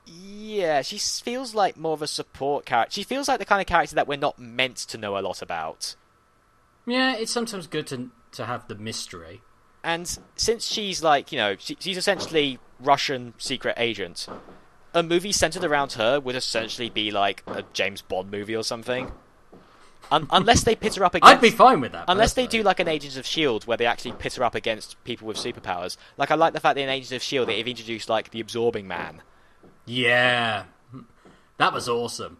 Yeah, she feels like more of a support character. She feels like the kind of character that we're not meant to know a lot about. Yeah, it's sometimes good to have the mystery. And since she's she's essentially Russian secret agent, a movie centered around her would essentially be like a James Bond movie or something. Unless they pit her up against... I'd be fine with that. Unless they do like an Agents of S.H.I.E.L.D. where they actually pit her up against people with superpowers. I like the fact that in Agents of S.H.I.E.L.D. they've introduced the Absorbing Man. Yeah, that was awesome.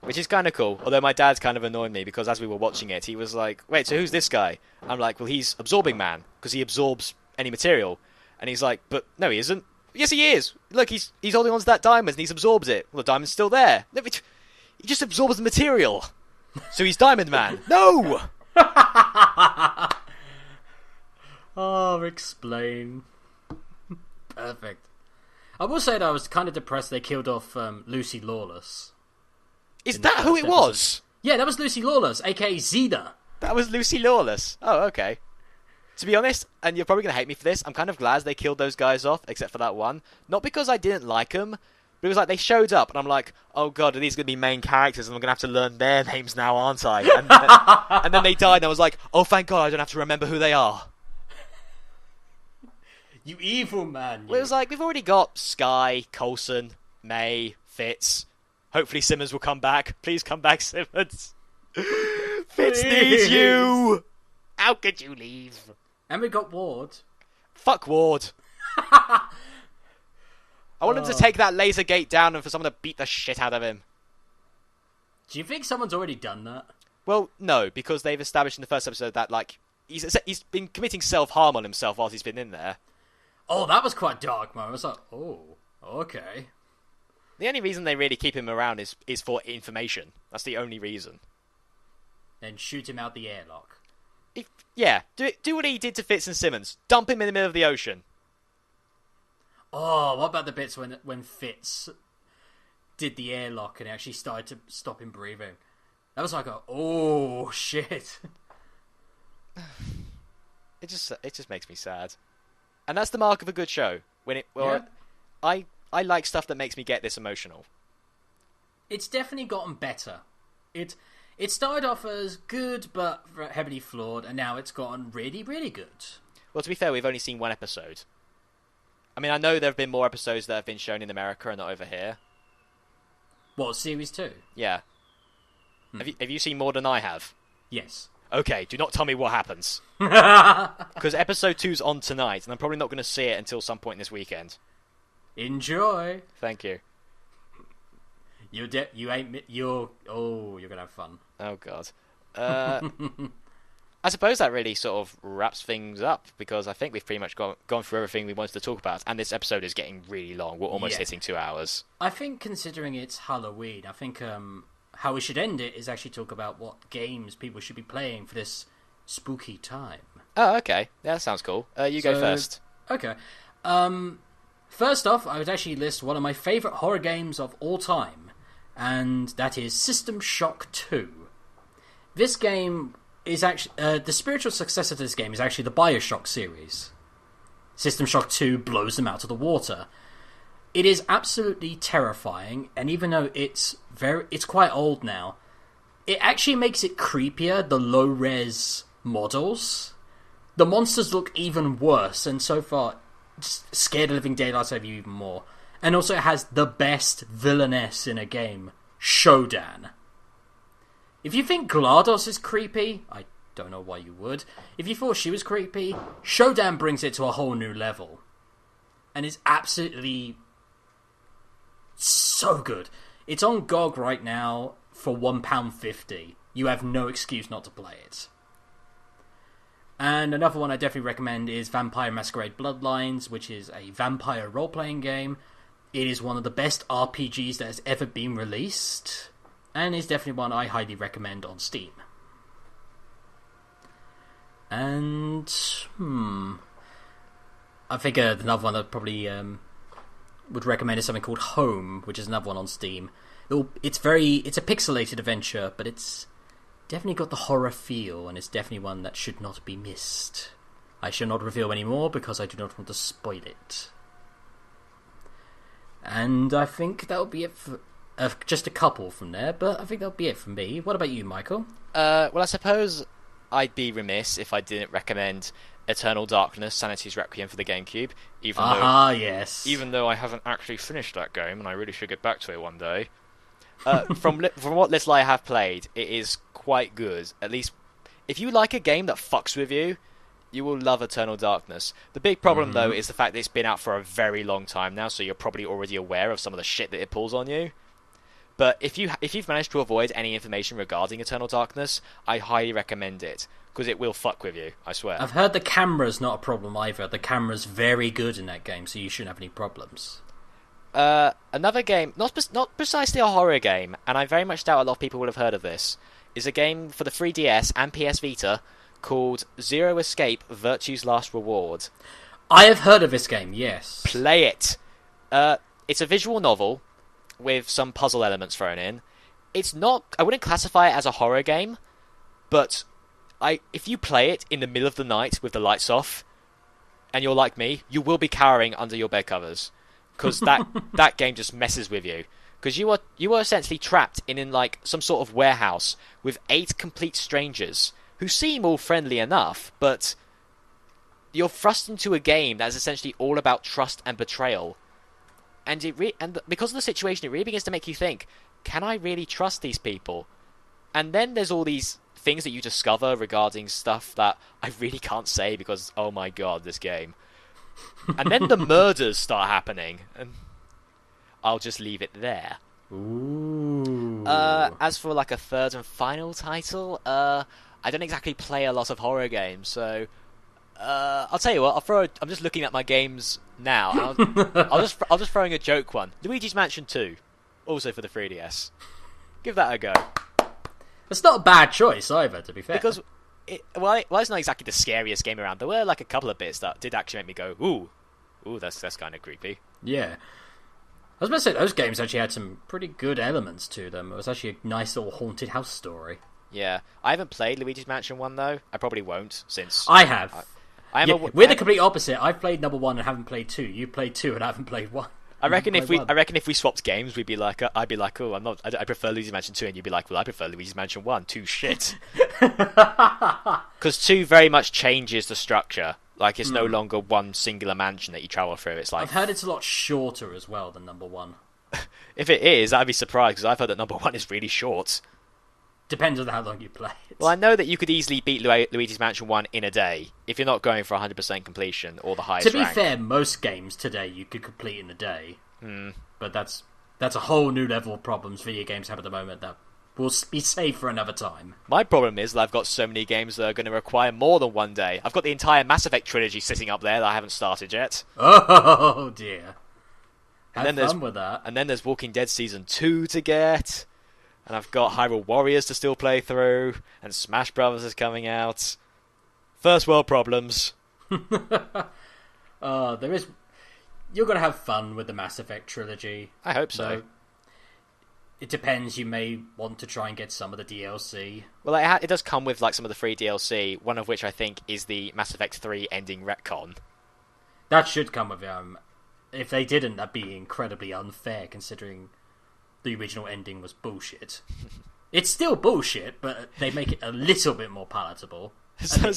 Which is kind of cool, although my dad's kind of annoyed me because as we were watching it, he was like, wait, so who's this guy? I'm like, well, he's Absorbing Man, because he absorbs any material. And he's like, but no, he isn't. Yes, he is. Look, he's holding on to that diamond and he absorbs it. Well, the diamond's still there. No, he just absorbs the material. So he's Diamond Man. No! Oh, explain. Perfect. I will say that I was kind of depressed they killed off Lucy Lawless. Is that who it was? Yeah, that was Lucy Lawless, aka Zeta. That was Lucy Lawless. Oh, okay. To be honest, and you're probably going to hate me for this, I'm kind of glad they killed those guys off, except for that one. Not because I didn't like them, but it was like they showed up, and I'm like, oh god, are these going to be main characters, and I'm going to have to learn their names now, aren't I? And then they died, and I was like, oh, thank god, I don't have to remember who they are. You evil man. Well, it was like, we've already got Skye, Coulson, May, Fitz. Hopefully Simmons will come back. Please come back, Simmons. Fitz needs you! How could you leave? And we got Ward. Fuck Ward. I want him to take that laser gate down and for someone to beat the shit out of him. Do you think someone's already done that? Well, no, because they've established in the first episode that, like, he's been committing self-harm on himself whilst he's been in there. Oh, that was quite dark, man. I was like, oh, okay. The only reason they really keep him around is for information. That's the only reason. Then shoot him out the airlock. Do what he did to Fitz and Simmons. Dump him in the middle of the ocean. Oh, what about the bits when Fitz did the airlock and it actually started to stop him breathing? That was like oh shit. It just makes me sad. And that's the mark of a good show. I like stuff that makes me get this emotional. It's definitely gotten better. It started off as good but heavily flawed, and now it's gotten really, really good. Well, to be fair, we've only seen one episode. I mean, I know there have been more episodes that have been shown in America and not over here. What, Series 2? Yeah. Have you seen more than I have? Yes. Okay, do not tell me what happens. Because episode 2's on tonight, and I'm probably not going to see it until some point this weekend. Enjoy. Thank you. You're gonna have fun. Oh god. I suppose that really sort of wraps things up, because I think we've pretty much gone through everything we wanted to talk about, and this episode is getting really long. We're almost hitting 2 hours. I think, considering it's Halloween, I think how we should end it is actually talk about what games people should be playing for this spooky time. Oh, okay. Yeah, that sounds cool. You go first. Okay. First off, I would actually list one of my favourite horror games of all time, and that is System Shock 2. This game is actually... the spiritual successor to this game is actually the Bioshock series. System Shock 2 blows them out of the water. It is absolutely terrifying, and even though it's quite old now, it actually makes it creepier, the low-res models. The monsters look even worse, and so far, just scared the living daylights out of you even more. And also it has the best villainess in a game, Shodan. If you think GLaDOS is creepy, I don't know why you would. If you thought she was creepy, Shodan brings it to a whole new level. And it's absolutely so good. It's on GOG right now for £1.50. You have no excuse not to play it. And another one I definitely recommend is Vampire Masquerade Bloodlines, which is a vampire role-playing game. It is one of the best RPGs that has ever been released, and is definitely one I highly recommend on Steam. And, I think another one that probably would recommend is something called Home, which is another one on Steam. It's a pixelated adventure, but it's definitely got the horror feel, and it's definitely one that should not be missed. I shall not reveal any more because I do not want to spoil it. And I think that'll be it for just a couple from there, but I think that'll be it from me. What about you, Michael? Well, I suppose I'd be remiss if I didn't recommend Eternal Darkness, Sanity's Requiem for the GameCube, even though I haven't actually finished that game, and I really should get back to it one day. From what little I have played, it is quite good. At least, if you like a game that fucks with you, you will love Eternal Darkness. The big problem, though, is the fact that it's been out for a very long time now, so you're probably already aware of some of the shit that it pulls on you. But if you've managed to avoid any information regarding Eternal Darkness, I highly recommend it, because it will fuck with you, I swear. I've heard the camera's not a problem either. The camera's very good in that game, so you shouldn't have any problems. Another game, not precisely a horror game, and I very much doubt a lot of people will have heard of this, is a game for the 3DS and PS Vita called Zero Escape: Virtue's Last Reward. I have heard of this game, yes. Play it. It's a visual novel with some puzzle elements thrown in. It's not... I wouldn't classify it as a horror game, but if you play it in the middle of the night with the lights off, and you're like me, you will be cowering under your bed covers, because that game just messes with you. Because you are essentially trapped in like some sort of warehouse with 8 complete strangers who seem all friendly enough, but you're thrust into a game that is essentially all about trust and betrayal. And because of the situation, it really begins to make you think, can I really trust these people? And then there's all these things that you discover regarding stuff that I really can't say because, oh my god, this game. And then the murders start happening, and I'll just leave it there. Ooh. As for like a third and final title, I don't exactly play a lot of horror games, so I'll tell you what. I'm just looking at my games now. I'll just throw in a joke one. Luigi's Mansion 2, also for the 3DS. Give that a go. It's not a bad choice either, to be fair. Because it's not exactly the scariest game around. There were like a couple of bits that did actually make me go, ooh, that's kind of creepy. Yeah. I was going to say, those games actually had some pretty good elements to them. It was actually a nice little haunted house story. Yeah. I haven't played Luigi's Mansion 1, though. I probably won't, since... I have. We're the complete opposite. I've played number 1 and haven't played 2. You played 2 and I haven't played 1. I reckon if we swapped games, we'd be like, I'd be like, oh, I prefer Luigi's Mansion 2, and you'd be like, well, I prefer Luigi's Mansion 1. 2 shit. Because 2 very much changes the structure. Like, it's no longer one singular mansion that you travel through. It's like... I've heard it's a lot shorter as well than number 1. If it is, I'd be surprised, because I've heard that number 1 is really short. Depends on how long you play it. Well, I know that you could easily beat Luigi's Mansion 1 in a day, if you're not going for 100% completion, or the highest rank. To be fair, most games today you could complete in a day. But that's a whole new level of problems video games have at the moment that will be saved for another time. My problem is that I've got so many games that are going to require more than one day. I've got the entire Mass Effect trilogy sitting up there that I haven't started yet. Oh dear. Have fun with that. And then there's Walking Dead Season 2 to get. And I've got Hyrule Warriors to still play through. And Smash Brothers is coming out. First world problems. There is... You're going to have fun with the Mass Effect trilogy. I hope so. Though, it depends. You may want to try and get some of the DLC. Well, it does come with like some of the free DLC, one of which I think is the Mass Effect 3 ending retcon. That should come with If they didn't, that'd be incredibly unfair, considering the original ending was bullshit. It's still bullshit, but they make it a little bit more palatable. So I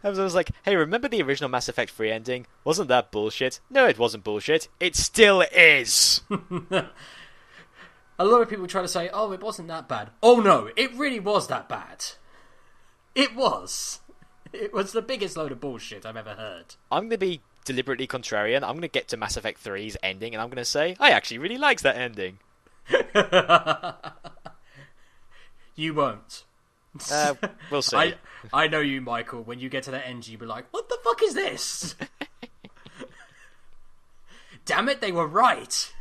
was like, hey, remember the original Mass Effect 3 ending? Wasn't that bullshit? No, it wasn't bullshit. It still is! A lot of people try to say, oh, it wasn't that bad. Oh no, it really was that bad. It was. It was the biggest load of bullshit I've ever heard. I'm going to be deliberately contrarian. I'm going to get to Mass Effect 3's ending, and I'm going to say, I actually really liked that ending. You won't. We'll see. I know you, Michael. When you get to that end, you'll be like, what the fuck is this? Damn it, they were right.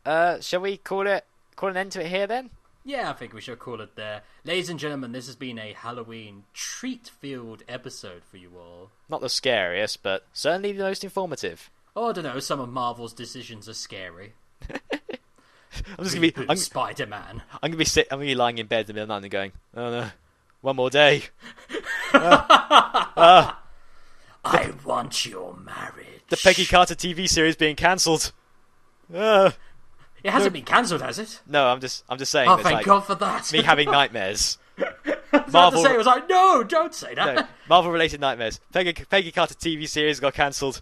Shall we call an end to it here then? Yeah, I think we should call it there. Ladies and gentlemen, this has been a Halloween treat-filled episode for you all. Not the scariest, but certainly the most informative. Oh, I don't know, some of Marvel's decisions are scary. I'm just gonna be Spider-Man. I'm gonna be lying in bed in the middle of the night and going, oh no, one more day. I want your marriage. The Peggy Carter TV series being cancelled. It hasn't been cancelled, has it? No, I'm just saying. Oh, thank God for that. Me having nightmares. Marvel. It was like, no, don't say that. No, Marvel-related nightmares. Peggy Carter TV series got cancelled.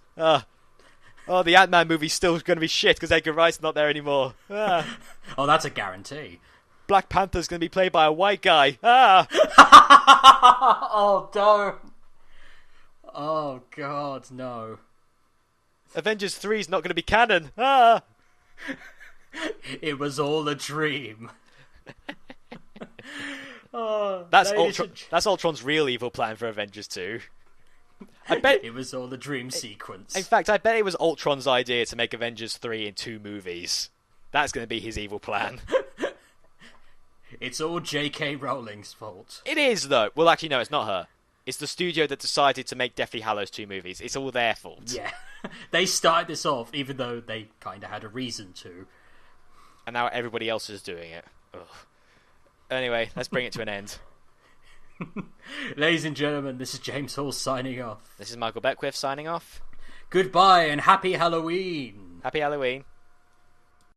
Oh, the Ant-Man movie's still going to be shit because Edgar Wright's not there anymore. Oh, that's a guarantee. Black Panther's going to be played by a white guy. Oh, don't. Oh, God, no. Avengers 3's not going to be canon. It was all a dream. That's Ultron's real evil plan for Avengers 2. I bet it was all a dream sequence. In fact, I bet it was Ultron's idea to make Avengers 3 in 2 movies. That's going to be his evil plan. It's all J.K. Rowling's fault. It is, though. Well, actually, no, it's not her. It's the studio that decided to make Deathly Hallows 2 movies. It's all their fault. Yeah. They started this off, even though they kind of had a reason to. And now everybody else is doing it. Ugh. Anyway, let's bring it to an end. Ladies and gentlemen, this is James Hall signing off. This is Michael Beckwith signing off. Goodbye and happy Halloween! Happy Halloween.